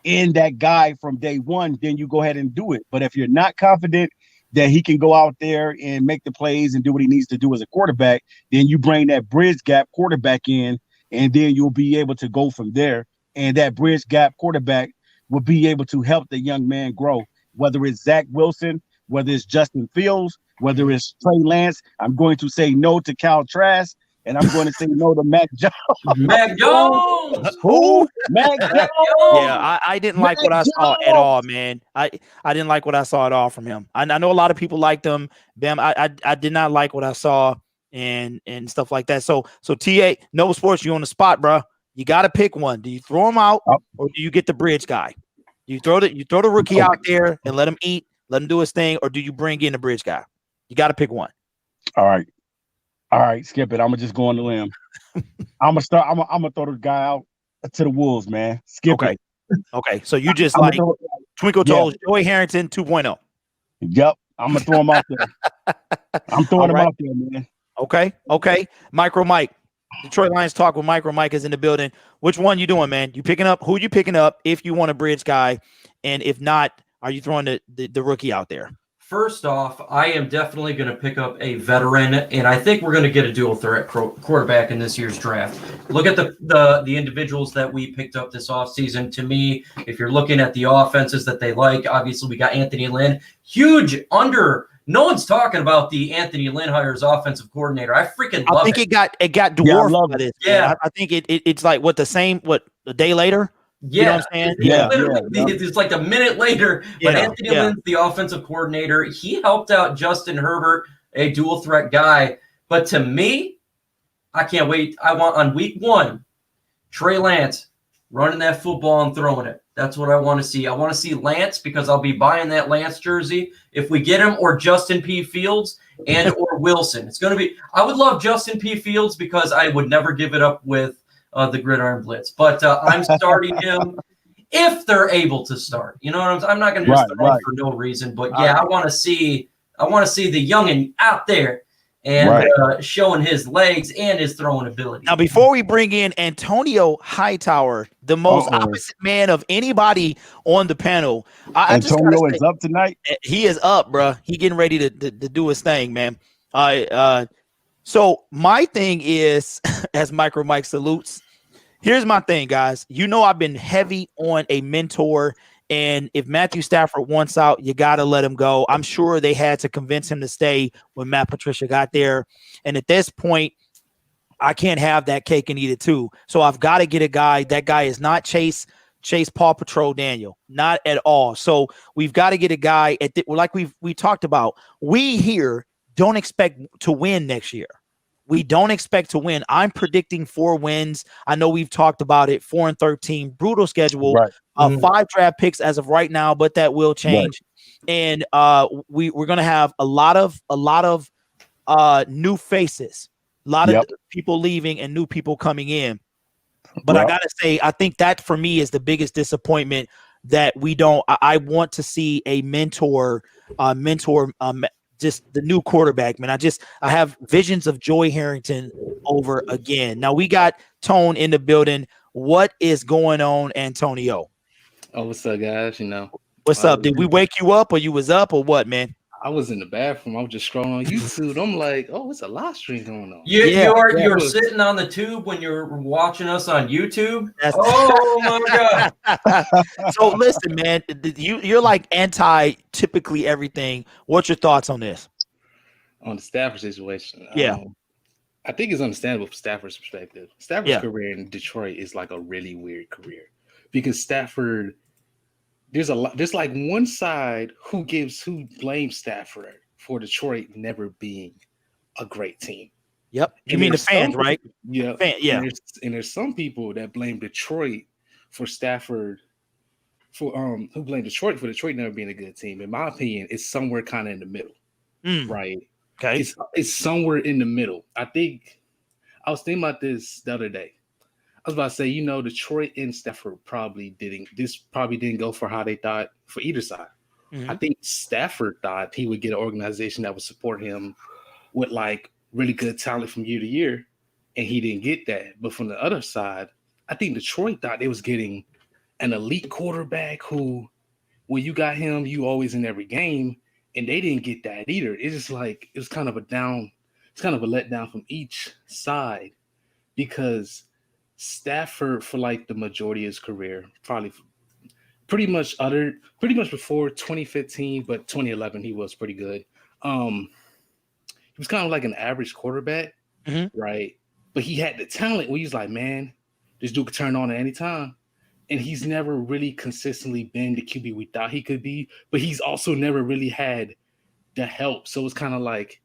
in that guy from day one, then you go ahead and do it. But if you're not confident that he can go out there and make the plays and do what he needs to do as a quarterback, then you bring that bridge gap quarterback in, and then you'll be able to go from there. And that bridge gap quarterback will be able to help the young man grow, whether it's Zach Wilson, whether it's Justin Fields, whether it's Trey Lance. I'm going to say no to Kyle Trask, and I'm going to say no to Mac Jones. Mac Jones! Who? Mac Jones! Yeah, I didn't like what I saw at all, man. I didn't like what I saw at all from him. I know a lot of people liked him. Bam, I did not like what I saw and stuff like that. So TA, Noble Sports, you on the spot, bro. You got to pick one. Do you throw him out or do you get the bridge guy? You throw the rookie out there and let him eat, let him do his thing, or do you bring in the bridge guy? You got to pick one. All right, skip it. I'm gonna just go on the limb. I'm gonna throw the guy out to the wolves, man. Skip it. Okay, so you just like Twinkle Toes, Joey Harrington 2.0. Yep. I'm going to throw him out there. I'm throwing him out there, man. Okay. MicroMike. Detroit Lions Talk with MicroMike is in the building. Which one you doing, man? You picking up? Who you picking up if you want a bridge guy? And if not, are you throwing the rookie out there? First off, I am definitely going to pick up a veteran, and I think we're going to get a dual threat quarterback in this year's draft. Look at the individuals that we picked up this offseason. To me, if you're looking at the offenses that they like, obviously we got Anthony Lynn. Huge under. No one's talking about the Anthony Lynn hires offensive coordinator. I freaking love it. It got dwarfed by this. Yeah. I think it's like a day later. Yeah, you know what I'm saying? Yeah. It's like a minute later, but Anthony Lynn's the offensive coordinator. He helped out Justin Herbert, a dual threat guy. But to me, I can't wait. I want on week 1, Trey Lance running that football and throwing it. That's what I want to see. I want to see Lance because I'll be buying that Lance jersey if we get him, or Justin P. Fields and or Wilson. It's going to be. I would love Justin P. Fields because I would never give it up with the Gridiron Blitz, but I'm starting him if they're able to start. You know what I'm not going to just throw him for no reason, but I want to see the youngin out there and showing his legs and his throwing ability. Now, before we bring in Antonio Hightower, the most opposite man of anybody on the panel, Antonio is up tonight. He is up, bro. He getting ready to do his thing, man. So my thing is, as MicroMike salutes, here's my thing, guys. You know I've been heavy on a mentor, and if Matthew Stafford wants out, you got to let him go. I'm sure they had to convince him to stay when Matt Patricia got there. And at this point, I can't have that cake and eat it too. So I've got to get a guy. That guy is not Chase Paw Patrol Daniel, not at all. So we've got to get a guy like we talked about. We here don't expect to win next year. We don't expect to win. I'm predicting 4 wins. I know we've talked about it. 4-13, brutal schedule. 5 draft picks as of right now, but that will change. And we're gonna have a lot of new faces, a lot of people leaving and new people coming in. But I gotta say, I think that for me is the biggest disappointment that we don't. I want to see a mentor. Just the new quarterback, man. I have visions of Joey Harrington over again. Now we got Tone in the building. What is going on, Antonio? Oh, what's up, guys? What's up? Did we wake you up, or you was up, or what, man? I was in the bathroom. I was just scrolling on YouTube. I'm like, oh, it's a live stream going on. You're sitting on the tube when you're watching us on YouTube. Oh my god! So listen, man, you're like typically everything. What's your thoughts on this? On the Stafford situation? Yeah, I think it's understandable from Stafford's perspective. Stafford's career in Detroit is like a really weird career because Stafford. There's like one side who blames Stafford for Detroit never being a great team. Yep. You mean the fans, right? Yeah. And there's some people that blame Detroit for Stafford who blame Detroit for Detroit never being a good team. In my opinion, it's somewhere kind of in the middle. Right. Okay. It's somewhere in the middle. I think I was thinking about this the other day. I was about to say, Detroit and Stafford probably didn't go for how they thought for either side. I think Stafford thought he would get an organization that would support him with like really good talent from year to year, and he didn't get that. But from the other side, I think Detroit thought they was getting an elite quarterback who, when you got him, you always in every game, and they didn't get that either. It's just like it was kind of a letdown from each side because Stafford, for like the majority of his career, probably pretty much before 2015, but 2011 he was pretty good. He was kind of like an average quarterback, right? But he had the talent where he's like, man, this dude could turn on at any time. And he's never really consistently been the QB we thought he could be, but he's also never really had the help. So it's kind of like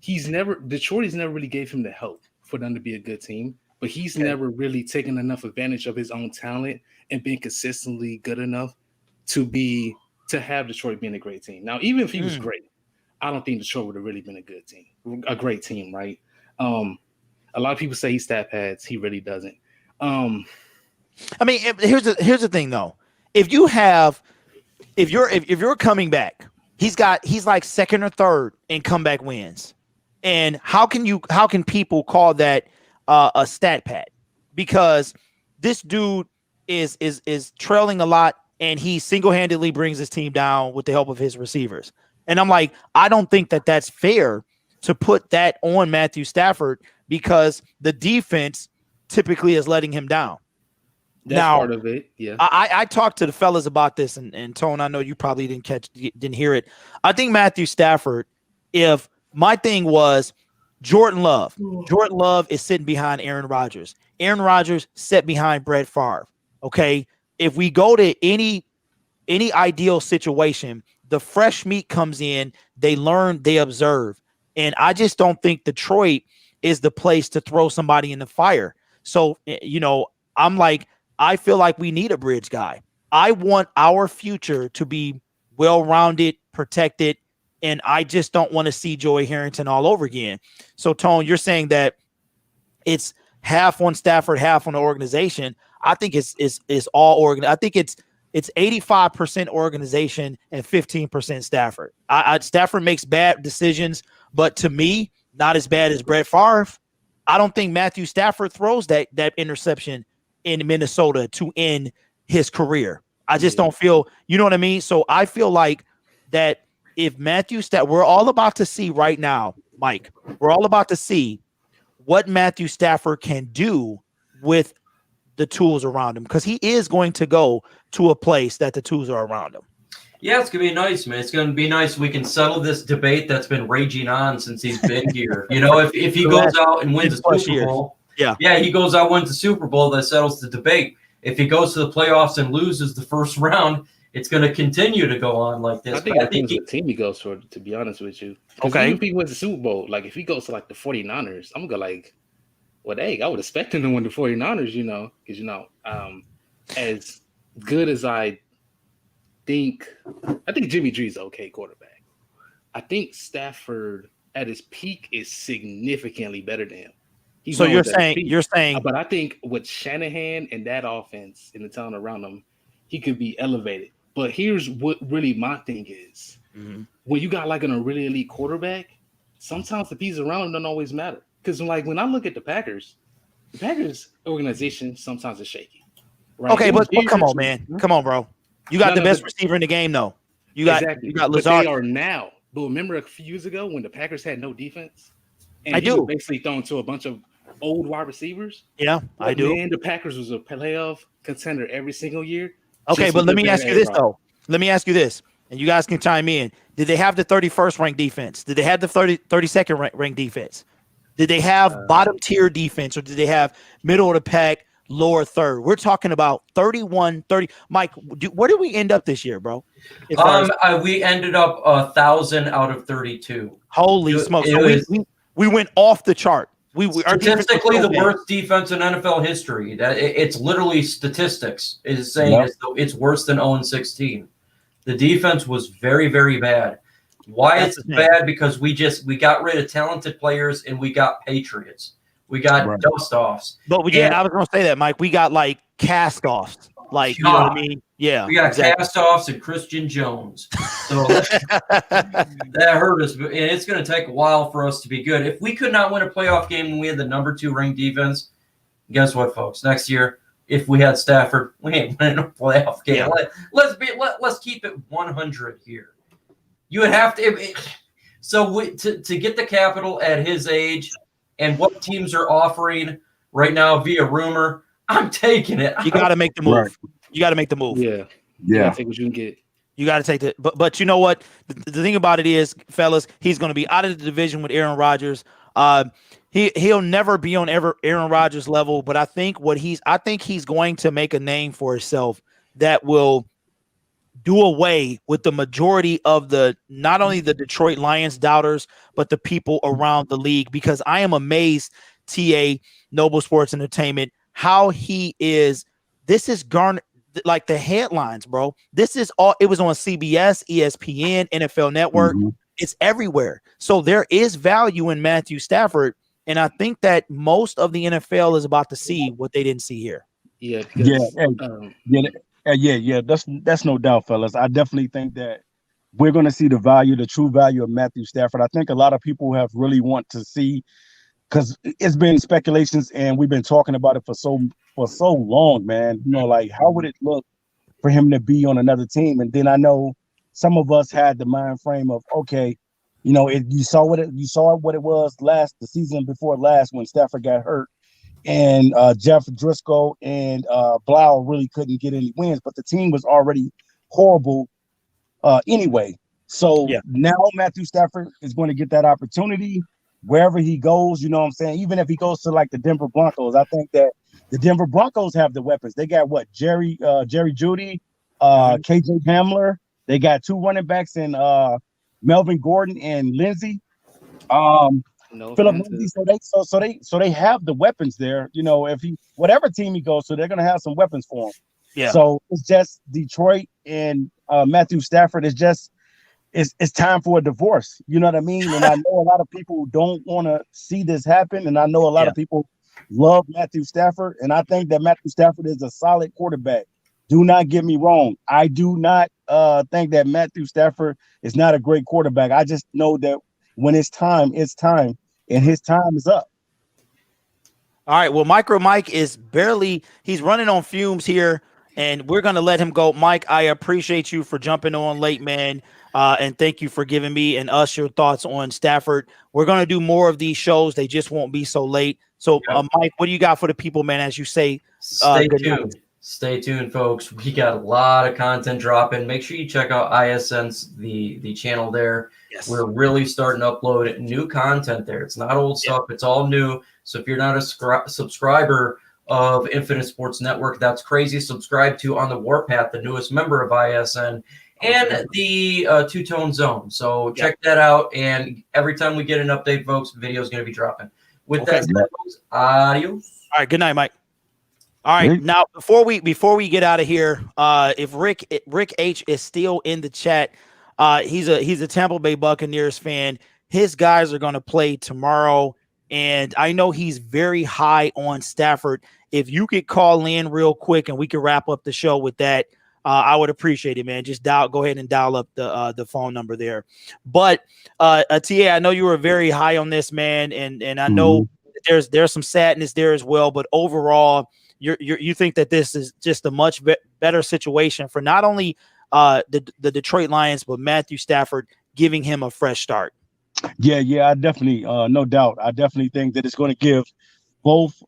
Detroit has never really gave him the help for them to be a good team. But he's never really taken enough advantage of his own talent and been consistently good enough to have Detroit being a great team. Now, even if he was great, I don't think Detroit would have really been a great team, right? A lot of people say he stat pads. He really doesn't. I mean, here's the thing, though. If you have if you're coming back, he's like second or third in comeback wins. And how can people call that a stat pad? Because this dude is trailing a lot, and he single-handedly brings his team down with the help of his receivers. And I'm like, I don't think that that's fair to put that on Matthew Stafford, because the defense typically is letting him down. That's part of it. Yeah. I talked to the fellas about this, and Tone, I know you probably didn't hear it. I think Matthew Stafford, if my thing was Jordan Love is sitting behind Aaron Rodgers. Aaron Rodgers sat behind Brett Favre. Okay. If we go to any ideal situation, the fresh meat comes in, they learn, they observe. And I just don't think Detroit is the place to throw somebody in the fire. So, I'm like, I feel like we need a bridge guy. I want our future to be well-rounded, protected, and I just don't want to see Joey Harrington all over again. So, Tone, you're saying that it's half on Stafford, half on the organization. I think it's all I think it's 85% organization and 15% Stafford. Stafford makes bad decisions, but to me, not as bad as Brett Favre. I don't think Matthew Stafford throws that interception in Minnesota to end his career. I just don't feel, you know what I mean? So I feel like that if Matthew Stafford, we're all about to see right now, Mike, we're all about to see what Matthew Stafford can do with the tools around him, because he is going to go to a place that the tools are around him. Yeah, it's going to be nice, man. It's going to be nice. We can settle this debate that's been raging on since he's been here. If he goes out and wins the Super Bowl, he goes out, wins the Super Bowl, that settles the debate. If he goes to the playoffs and loses the first round, it's going to continue to go on like this. I think it depends what team he goes for, to be honest with you. Okay. If he wins the Super Bowl, like if he goes to like the 49ers, I'm going to go like, well, dang, I would expect him to win the 49ers, because, as good as I think Jimmy G's an okay quarterback. I think Stafford at his peak is significantly better than him. So you're saying, but I think with Shanahan and that offense and the talent around him, he could be elevated. But here's what really my thing is: when you got like a really elite quarterback, sometimes the pieces around him don't always matter. Because like when I look at the Packers organization sometimes is shaky. Right? Okay, but come on, man, come on, bro. You got the best receiver in the game, though. You got Lazard. But they are now. But remember a few years ago when the Packers had no defense, and he was basically thrown to a bunch of old wide receivers. Yeah, I do. And the Packers was a playoff contender every single year. Okay, but let me ask you this though. Let me ask you this, and you guys can chime in. Did they have the 31st ranked defense? Did they have the 32nd ranked defense? Did they have bottom tier defense, or did they have middle of the pack, lower third? We're talking about 31, 30. Mike, where did we end up this year, bro? We ended up 1,000 out of 32. Holy smokes! So we went off the chart. Statistically, the worst defense in NFL history. It's literally statistics is saying it's worse than 0-16. The defense was very, very bad. Why it's bad? Because we got rid of talented players and we got Patriots. We got dust offs. But I was going to say that, Mike. We got like cast offs. Like, you know what I mean? Yeah. We got cast offs and Christian Jones. So that hurt us. And it's going to take a while for us to be good. If we could not win a playoff game when we had the number 2 ranked defense, guess what, folks? Next year, if we had Stafford, we ain't winning a playoff game. Yeah. Let's keep it 100 here. You would have to. To get the capital at his age and what teams are offering right now via rumor, I'm taking it. You got to make the move. Right. You got to make the move. Yeah. You got to take what you can get. You got to take it. But you know what? The thing about it is, fellas, he's going to be out of the division with Aaron Rodgers. He'll never be on Aaron Rodgers level. But I think he's going to make a name for himself that will do away with the majority of not only the Detroit Lions doubters, but the people around the league. Because I am amazed, TA, Noble Sports Entertainment, how he is. This is garnered like the headlines, bro. This is all. It was on CBS, ESPN, NFL Network. Mm-hmm. It's everywhere. So there is value in Matthew Stafford, and I think that most of the NFL is about to see what they didn't see here. Yeah. Because, Yeah. That's no doubt, fellas. I definitely think that we're going to see the true value of Matthew Stafford. I think a lot of people have really want to see, because it's been speculations and we've been talking about it for so long, man. Like, how would it look for him to be on another team? And then I know some of us had the mind frame of, okay, you saw what it was the season before last when Stafford got hurt, and Jeff Driscoll and Blau really couldn't get any wins, but the team was already horrible anyway. So now Matthew Stafford is going to get that opportunity wherever he goes. You know what I'm saying? Even if he goes to like the Denver Broncos, I think that the Denver Broncos have the weapons. They got what? Jerry Jeudy, KJ Hamler. They got 2 running backs in Melvin Gordon and Lindsey. Philip Lindsay. So they have the weapons there. If whatever team he goes to, they're gonna have some weapons for him. Yeah. So it's just Detroit and Matthew Stafford is just it's time for a divorce. You know what I mean? And I know a lot of people don't want to see this happen, and I know a lot of people love Matthew Stafford, and I think that Matthew Stafford is a solid quarterback. Do not get me wrong. I do not think that Matthew Stafford is not a great quarterback. I just know that when it's time, and his time is up. All right. Well, MicroMike is he's running on fumes here, and we're going to let him go. Mike, I appreciate you for jumping on late, man. And thank you for giving me and us your thoughts on Stafford. We're going to do more of these shows. They just won't be so late. So, Mike, what do you got for the people, man, as you say? Stay tuned. Stay tuned, folks. We got a lot of content dropping. Make sure you check out ISN's the channel there. Yes. We're really starting to upload new content there. It's not old stuff. It's all new. So if you're not a subscriber of Infinite Sports Network, that's crazy. Subscribe to On the Warpath, the newest member of ISN, and the Two-Tone Zone. So check that out. And every time we get an update, folks, video is going to be dropping. With that said, folks, adios. All right. Good night, Mike. All right, now before we get out of here, if Rick H is still in the chat, he's a Tampa Bay Buccaneers fan. His guys are going to play tomorrow, and I know he's very high on Stafford. If you could call in real quick and we could wrap up the show with that, I would appreciate it, man. Just go ahead and dial up the phone number there. But TA, I know you were very high on this, man, and I know there's some sadness there as well, but overall, you think that this is just a much better situation for not only the Detroit Lions, but Matthew Stafford, giving him a fresh start. Yeah, I definitely, no doubt. I definitely think that it's going to give both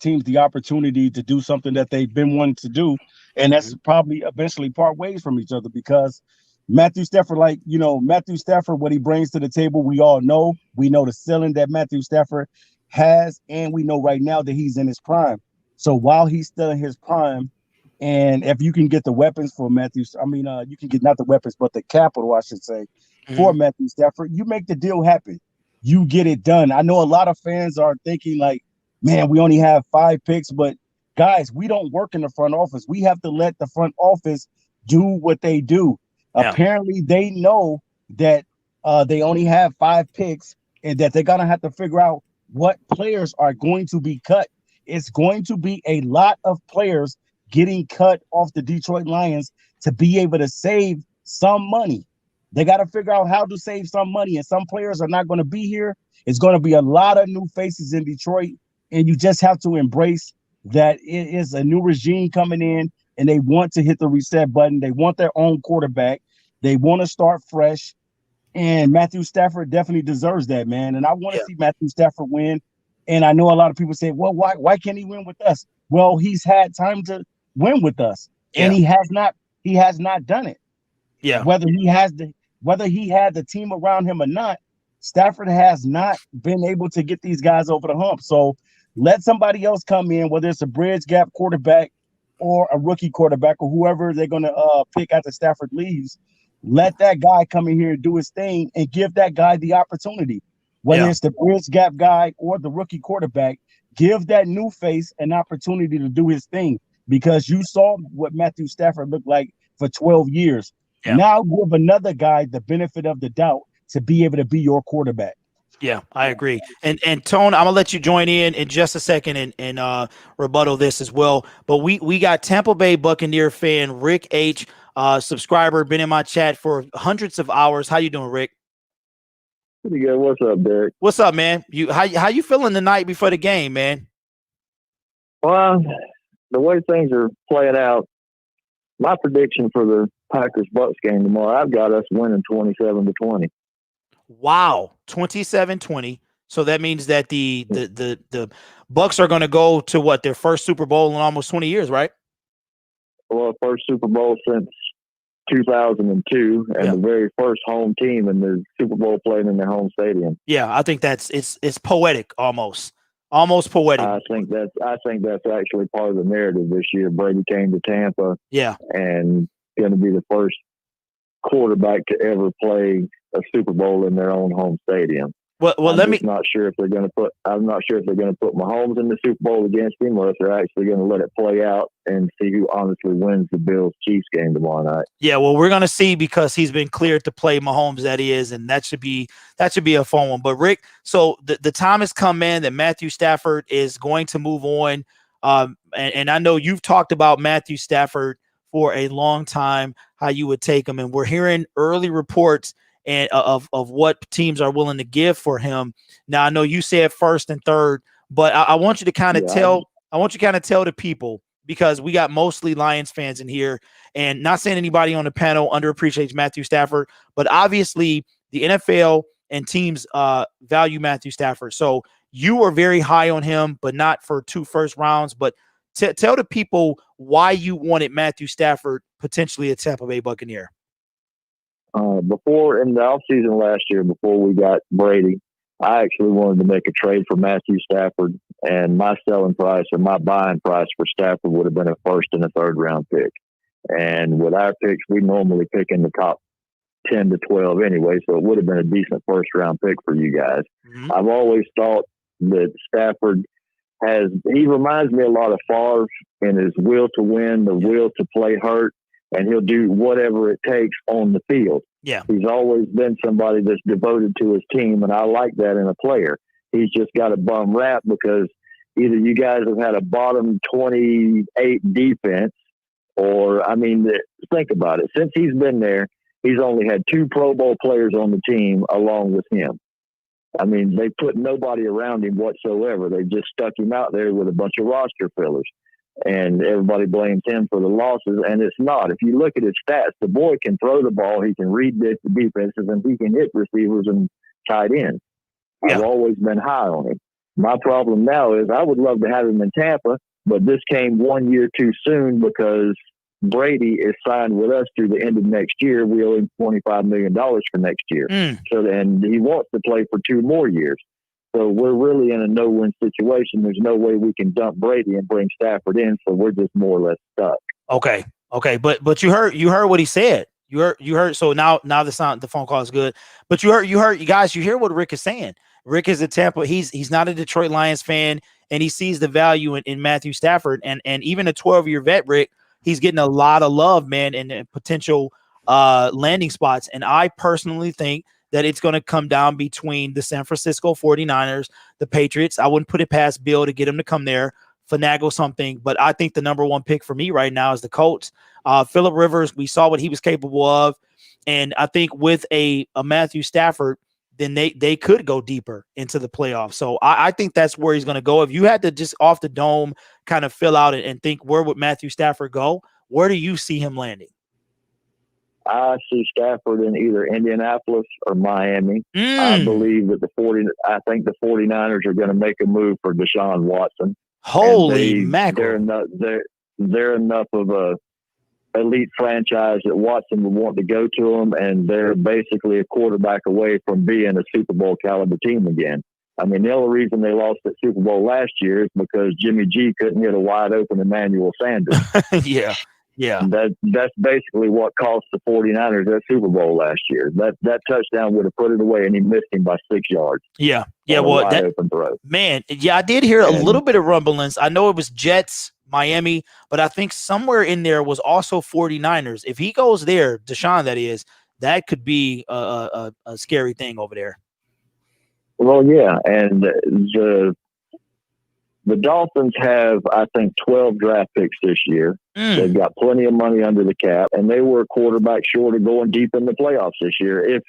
teams the opportunity to do something that they've been wanting to do, and that's probably eventually part ways from each other, because Matthew Stafford, what he brings to the table, we all know. We know the ceiling that Matthew Stafford has, and we know right now that he's in his prime. So while he's still in his prime, and if you can get the weapons for Matthew, you can get not the weapons, but the capital, I should say, for Matthew Stafford, you make the deal happen. You get it done. I know a lot of fans are thinking like, man, we only have 5 picks, but guys, we don't work in the front office. We have to let the front office do what they do. Yeah. Apparently, they know that they only have 5 picks, and that they're gonna have to figure out what players are going to be cut. It's going to be a lot of players getting cut off the Detroit Lions to be able to save some money. They got to figure out how to save some money, and some players are not going to be here. It's going to be a lot of new faces in Detroit, and you just have to embrace that it is a new regime coming in, and they want to hit the reset button. They want their own quarterback. They want to start fresh. And Matthew Stafford definitely deserves that, man. And I want to see Matthew Stafford win. And I know a lot of people say, well, why can't he win with us? Well, he's had time to win with us, and he has not done it. Yeah. Whether he had the team around him or not, Stafford has not been able to get these guys over the hump. So let somebody else come in, whether it's a bridge gap quarterback or a rookie quarterback or whoever they're going to pick after Stafford leaves. Let that guy come in here and do his thing and give that guy the opportunity. Whether it's the bridge gap guy or the rookie quarterback, give that new face an opportunity to do his thing, because you saw what Matthew Stafford looked like for 12 years. Yeah. Now give another guy the benefit of the doubt to be able to be your quarterback. Yeah, I agree. And Tone, I'm gonna let you join in just a second and rebuttal this as well. But we got Tampa Bay Buccaneer fan Rick H, subscriber, been in my chat for hundreds of hours. How you doing, Rick? Pretty good. What's up, Derek? What's up, man? How you feeling the night before the game, man? Well, the way things are playing out, my prediction for the Packers-Bucks game tomorrow, I've got us winning 27-20. Wow, 27-20. So that means that the Bucks are going to go to what, their first Super Bowl in almost 20 years, right? Well, first Super Bowl since 2002, and the very first home team in the Super Bowl playing in their home stadium. Yeah, I think it's poetic, almost poetic. I think that's actually part of the narrative this year. Brady came to Tampa, and going to be the first quarterback to ever play a Super Bowl in their own home stadium. Well, I'm not sure if they're going to put Mahomes in the Super Bowl against him, or if they're actually going to let it play out and see who honestly wins the Bills-Chiefs game tomorrow night. Yeah, well, we're going to see, because he's been cleared to play Mahomes, that he is, and that should be a fun one. But Rick, so the time has come, man, that Matthew Stafford is going to move on. And I know you've talked about Matthew Stafford for a long time, how you would take him, and we're hearing early reports and of what teams are willing to give for him. Now, I know you said first and third, but I want you to kind of tell the people, because we got mostly Lions fans in here, and not saying anybody on the panel underappreciates Matthew Stafford, but obviously the NFL and teams value Matthew Stafford. So you were very high on him, but not for 2 first rounds. But tell the people why you wanted Matthew Stafford potentially a Tampa Bay Buccaneer. Before, in the offseason last year, before we got Brady, I actually wanted to make a trade for Matthew Stafford, and my selling price or my buying price for Stafford would have been a first and a third round pick. And with our picks, we normally pick in the top 10 to 12 anyway, so it would have been a decent first round pick for you guys. Mm-hmm. I've always thought that Stafford he reminds me a lot of Favre in his will to win, the will to play hurt, and he'll do whatever it takes on the field. Yeah. He's always been somebody that's devoted to his team, and I like that in a player. He's just got a bum rap because either you guys have had a bottom 28 defense, or, I mean, think about it. Since he's been there, he's only had 2 Pro Bowl players on the team along with him. I mean, they put nobody around him whatsoever. They just stuck him out there with a bunch of roster fillers. And everybody blames him for the losses, and it's not. If you look at his stats, the boy can throw the ball, he can read the defenses, and he can hit receivers and tight ends. Yeah. I've always been high on him. My problem now is I would love to have him in Tampa, but this came 1 year too soon because Brady is signed with us through the end of next year. We owe him $25 million for next year. So then he wants to play for 2 more years. So we're really in a no-win situation. There's no way we can dump Brady and bring Stafford in, so we're just more or less stuck. Okay. But you heard what he said. You heard. So now the phone call is good. But you heard, you guys, you hear what Rick is saying. Rick is a Tampa. He's not a Detroit Lions fan, and he sees the value in Matthew Stafford, and even a 12-year vet, Rick. He's getting a lot of love, man, and potential landing spots. And I personally think that it's going to come down between the San Francisco 49ers, the Patriots. I wouldn't put it past Bill to get him to come there, finagle something. But I think the number 1 pick for me right now is the Colts. Phillip Rivers, we saw what he was capable of. And I think with a Matthew Stafford, then they could go deeper into the playoffs. So I think that's where he's going to go. If you had to just off the dome kind of fill out and think, where would Matthew Stafford go? Where do you see him landing? I see Stafford in either Indianapolis or Miami. I believe that I think the 49ers are going to make a move for Deshaun Watson. Holy mackerel. They're enough of a elite franchise that Watson would want to go to them, and they're basically a quarterback away from being a Super Bowl caliber team again. I mean, the only reason they lost that Super Bowl last year is because Jimmy G couldn't hit a wide open Emmanuel Sanders. Yeah. That's basically what cost the 49ers that Super Bowl last year. That touchdown would have put it away, and he missed him by 6 yards. Yeah. Well, open throw. Man, I did hear a little bit of rumblings. I know it was Jets, Miami, but I think somewhere in there was also 49ers. If he goes there, Deshaun, that could be a scary thing over there. Well, yeah, and the Dolphins have, I think, 12 draft picks this year. They've got plenty of money under the cap, and they were a quarterback short of going deep in the playoffs this year.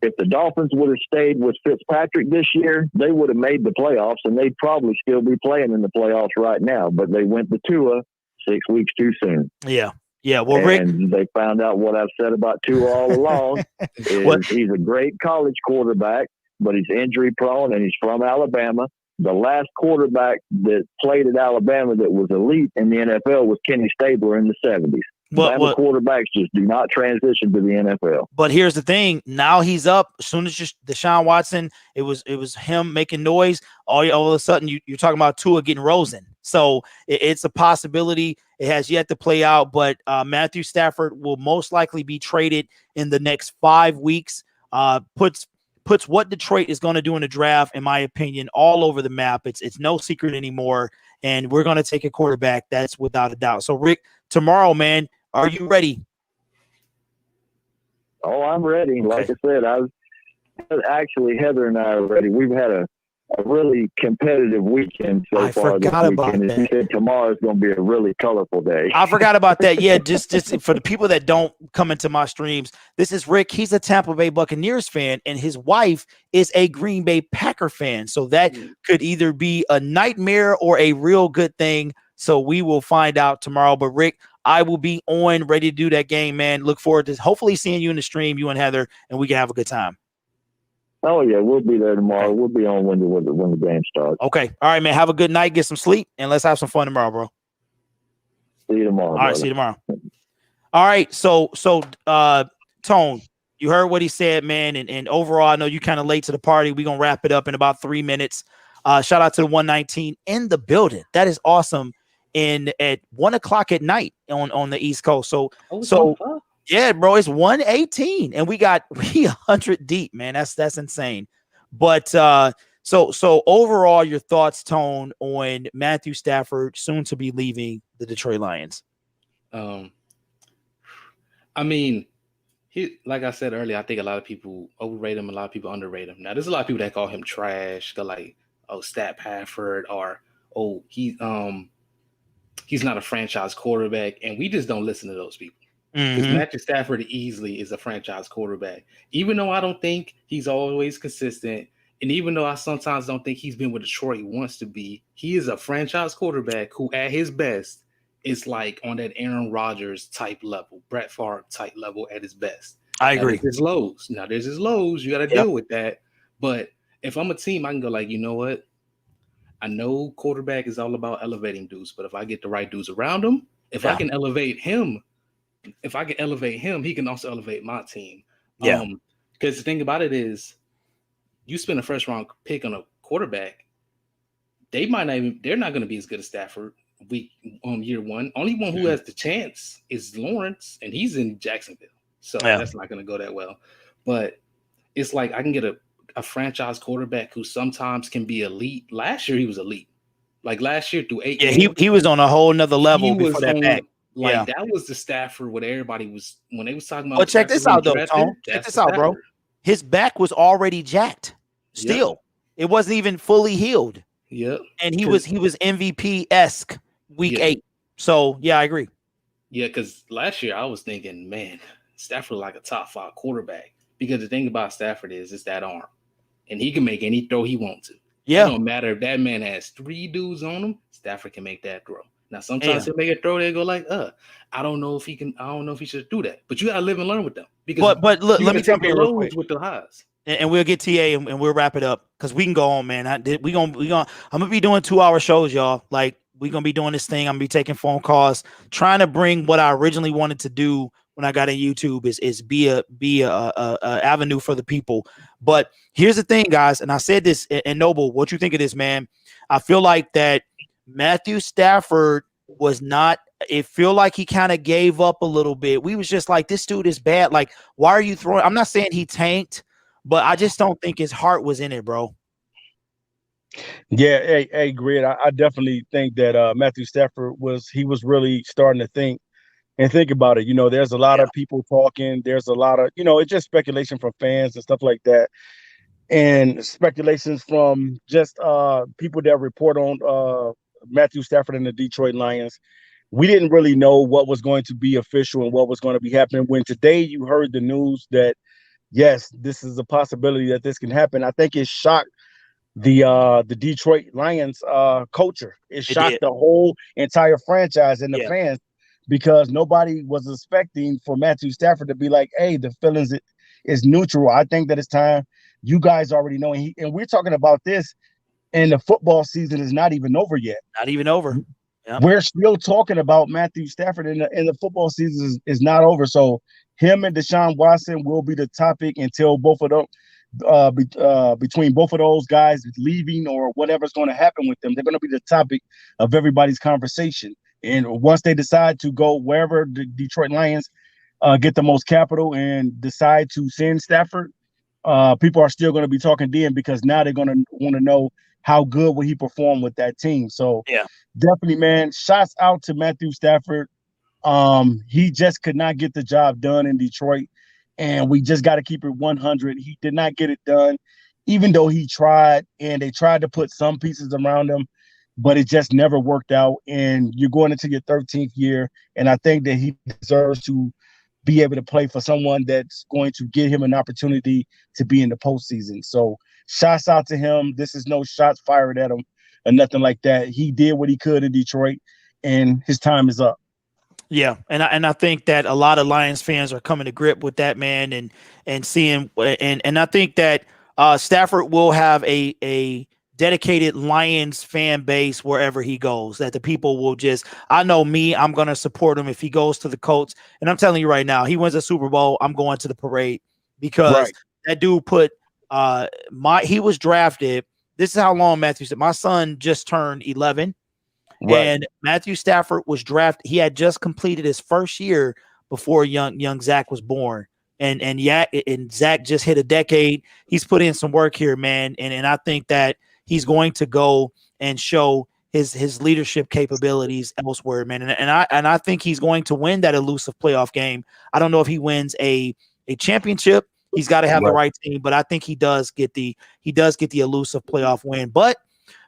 If the Dolphins would have stayed with Fitzpatrick this year, they would have made the playoffs, and they'd probably still be playing in the playoffs right now. But they went to Tua 6 weeks too soon. Yeah. Yeah. Well, and Rick, they found out what I've said about Tua all along. He's a great college quarterback, but he's injury prone, and he's from Alabama. The last quarterback that played at Alabama that was elite in the NFL was Kenny Stabler in the 70s. Alabama quarterbacks just do not transition to the NFL. But here's the thing. Now he's up. As soon as Deshaun Watson, it was him making noise. All of a sudden, you're talking about Tua getting Rosen. So it's a possibility. It has yet to play out. But Matthew Stafford will most likely be traded in the next 5 weeks. Puts what Detroit is going to do in the draft, in my opinion, all over the map. It's no secret anymore, and we're going to take a quarterback. That's without a doubt. So, Rick, tomorrow, man, are you ready? Oh, I'm ready. Like I said, actually, Heather and I are ready. We've had a really competitive weekend so far this weekend. And she said tomorrow's going to be a really colorful day. I forgot about that. Yeah, just for the people that don't come into my streams, this is Rick. He's a Tampa Bay Buccaneers fan, and his wife is a Green Bay Packer fan. So that could either be a nightmare or a real good thing. So we will find out tomorrow. But Rick, I will be on, ready to do that game, man. Look forward to hopefully seeing you in the stream, you and Heather, and we can have a good time. Oh, yeah, we'll be there tomorrow. We'll be on when the game starts. Okay. All right, man. Have a good night. Get some sleep, and let's have some fun tomorrow, bro. See you tomorrow. All right, see you tomorrow. All right, so Tone, you heard what he said, man, and overall, I know you kind of late to the party. We're going to wrap it up in about 3 minutes. Shout out to the 119 in the building. That is awesome. And at 1 o'clock at night on the East Coast. So yeah, bro, it's 118, and we 100 deep, man. That's insane. But so overall, your thoughts, Tone, on Matthew Stafford soon to be leaving the Detroit Lions? I mean, like I said earlier, I think a lot of people overrate him, a lot of people underrate him. Now, there's a lot of people that call him trash, go like, oh, Stat Pafford, or oh, he's not a franchise quarterback, and we just don't listen to those people. Because Matthew Stafford easily is a franchise quarterback. Even though I don't think he's always consistent, and even though I sometimes don't think he's been what Detroit wants to be, he is a franchise quarterback who, at his best, is like on that Aaron Rodgers type level, Brett Favre type level at his best. I agree. There's his lows. You got to deal with that. But if I'm a team, I can go like, you know what? I know quarterback is all about elevating dudes, but if I get the right dudes around him, if I can elevate him, he can also elevate my team. Yeah. Because the thing about it is, you spend a first round pick on a quarterback, they're not going to be as good as Stafford year one. Only one who has the chance is Lawrence, and he's in Jacksonville. So that's not going to go that well. But it's like I can get a franchise quarterback who sometimes can be elite. Last year he was elite. Like last year through 8 games, he was on a whole nother level before that back. Like that was the Stafford what everybody was when they was talking about. But check this out though, Tom. Check this out, bro. His back was already jacked. Still, it wasn't even fully healed. Yep. And he was MVP-esque week 8. So yeah, I agree. Yeah, because last year I was thinking, man, Stafford like a top 5 quarterback. Because the thing about Stafford is it's that arm. And he can make any throw he wants to. Yeah. It don't matter if that man has 3 dudes on him, Stafford can make that throw. Now, sometimes he'll make a throw, they go like, I don't know if he should do that. But you gotta live and learn with them. Because but look, let me jump in real quick with the highs. And we'll get TA and we'll wrap it up because we can go on, man. I'm gonna be doing 2-hour shows, y'all. Like we're gonna be doing this thing. I'm gonna be taking phone calls, trying to bring what I originally wanted to do when I got on YouTube is be a avenue for the people. But here's the thing, guys, and I said this, and Noble, what you think of this, man? I feel like that Matthew Stafford was not. It feel like he kind of gave up a little bit. We was just like, this dude is bad. Like, why are you throwing? I'm not saying he tanked, but I just don't think his heart was in it, bro. Yeah, hey, Grid. I definitely think that Matthew Stafford was really starting to think about it. You know, there's a lot of people talking. There's a lot of, it's just speculation from fans and stuff like that. and speculations from just people that report on Matthew Stafford and the Detroit Lions. We didn't really know what was going to be official and what was going to be happening. When today you heard the news that, yes, this is a possibility that this can happen, I think it shocked the Detroit Lions culture. It shocked the whole entire franchise and the fans, because nobody was expecting for Matthew Stafford to be like, hey, the feelings is neutral. I think that it's time. You guys already know. And we're talking about this, and the football season is not even over yet. Not even over. Yep. We're still talking about Matthew Stafford, and the football season is not over. So him and Deshaun Watson will be the topic until both of them, between both of those guys leaving or whatever's going to happen with them. They're going to be the topic of everybody's conversation. And once they decide to go wherever the Detroit Lions get the most capital and decide to send Stafford, people are still going to be talking then, because now they're going to want to know how good will he perform with that team. So definitely, man, shots out to Matthew Stafford. He just could not get the job done in Detroit, and we just got to keep it 100. He did not get it done, even though he tried, and they tried to put some pieces around him, but it just never worked out. And you're going into your 13th year, and I think that he deserves to be able to play for someone that's going to give him an opportunity to be in the postseason. So shots out to him. This is no shots fired at him or nothing like that. He did what he could in Detroit, and his time is up. Yeah, and I think that a lot of Lions fans are coming to grip with that, man, and seeing, and I think that Stafford will have a dedicated Lions fan base wherever he goes, that the people will just, I know me, I'm going to support him if he goes to the Colts. And I'm telling you right now, he wins a Super Bowl, I'm going to the parade, because that dude put he was drafted. This is how long Matthew said. My son just turned 11, and Matthew Stafford was drafted. He had just completed his first year before young Zach was born. And Zach just hit a decade. He's put in some work here, man. And I think that he's going to go and show his leadership capabilities elsewhere, man. And I think he's going to win that elusive playoff game. I don't know if he wins a championship. He's got to have the right team, but I think he does get the elusive playoff win. But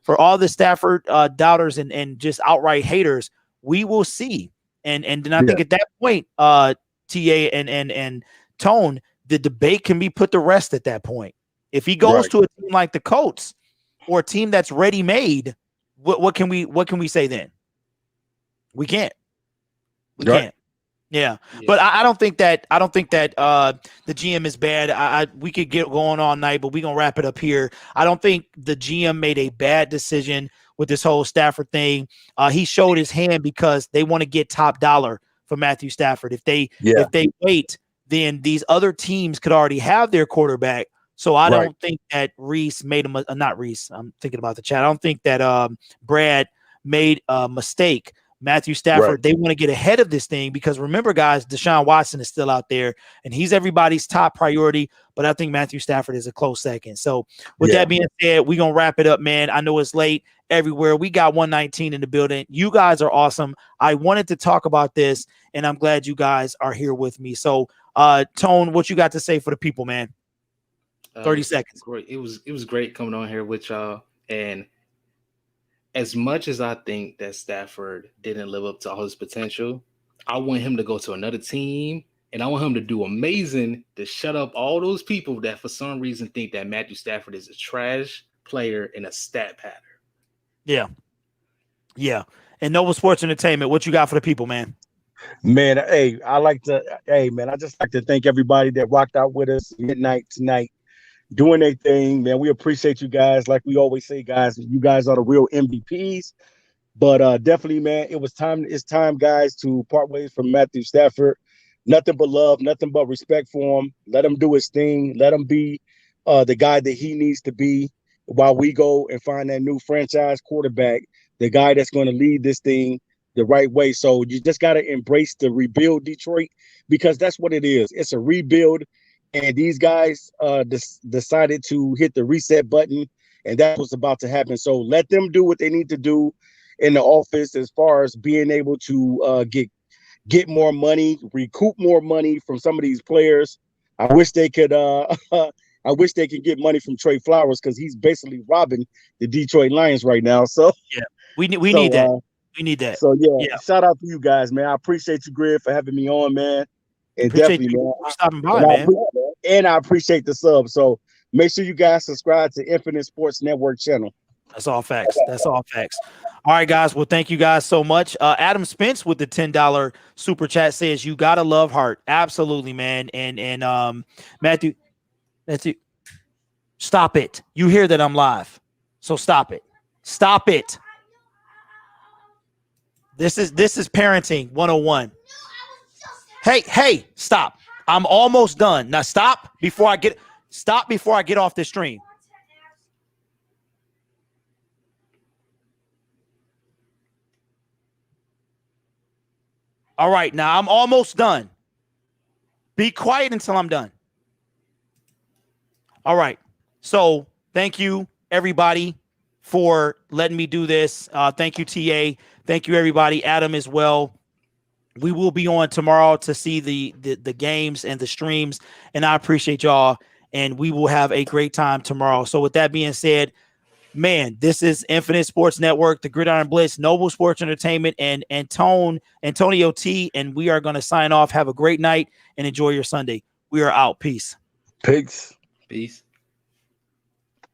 for all the Stafford doubters and just outright haters, we will see. And then I think at that point, TA and Tone, the debate can be put to rest at that point. If he goes to a team like the Colts, or a team that's ready made, what can we say then? We can't. We can't. Yeah. But I don't think that the GM is bad. We could get going all night, but we're gonna wrap it up here. I don't think the GM made a bad decision with this whole Stafford thing. He showed his hand because they want to get top dollar for Matthew Stafford. If they wait, then these other teams could already have their quarterback. So I don't think that Reese made not Reese. I'm thinking about the chat. I don't think that Brad made a mistake. Matthew Stafford, they want to get ahead of this thing, because remember, guys, Deshaun Watson is still out there and he's everybody's top priority. But I think Matthew Stafford is a close second. So with that being said, we're going to wrap it up, man. I know it's late everywhere. We got 119 in the building. You guys are awesome. I wanted to talk about this, and I'm glad you guys are here with me. So Tone, what you got to say for the people, man? 30 seconds. Great. It was great coming on here with y'all. And as much as I think that Stafford didn't live up to all his potential, I want him to go to another team, and I want him to do amazing to shut up all those people that for some reason think that Matthew Stafford is a trash player and a stat pattern. Yeah. Yeah. And Nova Sports Entertainment, what you got for the people, man? Man, I just like to thank everybody that rocked out with us midnight tonight, doing their thing, man. We appreciate you guys. Like we always say, guys, you guys are the real MVPs. But definitely, man, it's time, guys, to part ways from Matthew Stafford. Nothing but love, nothing but respect for him. Let him do his thing. Let him be the guy that he needs to be while we go and find that new franchise quarterback, the guy that's going to lead this thing the right way. So you just got to embrace the rebuild, Detroit, because that's what it is. It's a rebuild. And these guys decided to hit the reset button, and that's what's about to happen. So let them do what they need to do in the office as far as being able to get more money, recoup more money from some of these players. I wish they could I wish they could get money from Trey Flowers because he's basically robbing the Detroit Lions right now. So we need that. We need that. So shout out to you guys, man. I appreciate you, Grid, for having me on, man. And Appreciate definitely, you man, stopping by, man. I appreciate the sub. So make sure you guys subscribe to Infinite Sports Network channel. That's all facts. That's all facts. All right, guys. Well, thank you guys so much. Adam Spence with the $10 super chat says you gotta love Hart. Absolutely, man. And Matthew, stop it. You hear that I'm live, so stop it. Stop it. This is parenting 101. Hey, stop. I'm almost done. Now stop before I get off this stream. All right, now I'm almost done. Be quiet until I'm done. All right. So thank you, everybody, for letting me do this. Thank you, TA. Thank you, everybody. Adam as well. We will be on tomorrow to see the games and the streams, and I appreciate y'all, and we will have a great time tomorrow. So with that being said, man, this is Infinite Sports Network, the Gridiron Blitz, Noble Sports Entertainment, and Antonio T, and we are going to sign off. Have a great night and enjoy your Sunday. We are out. Peace. Peace. Peace.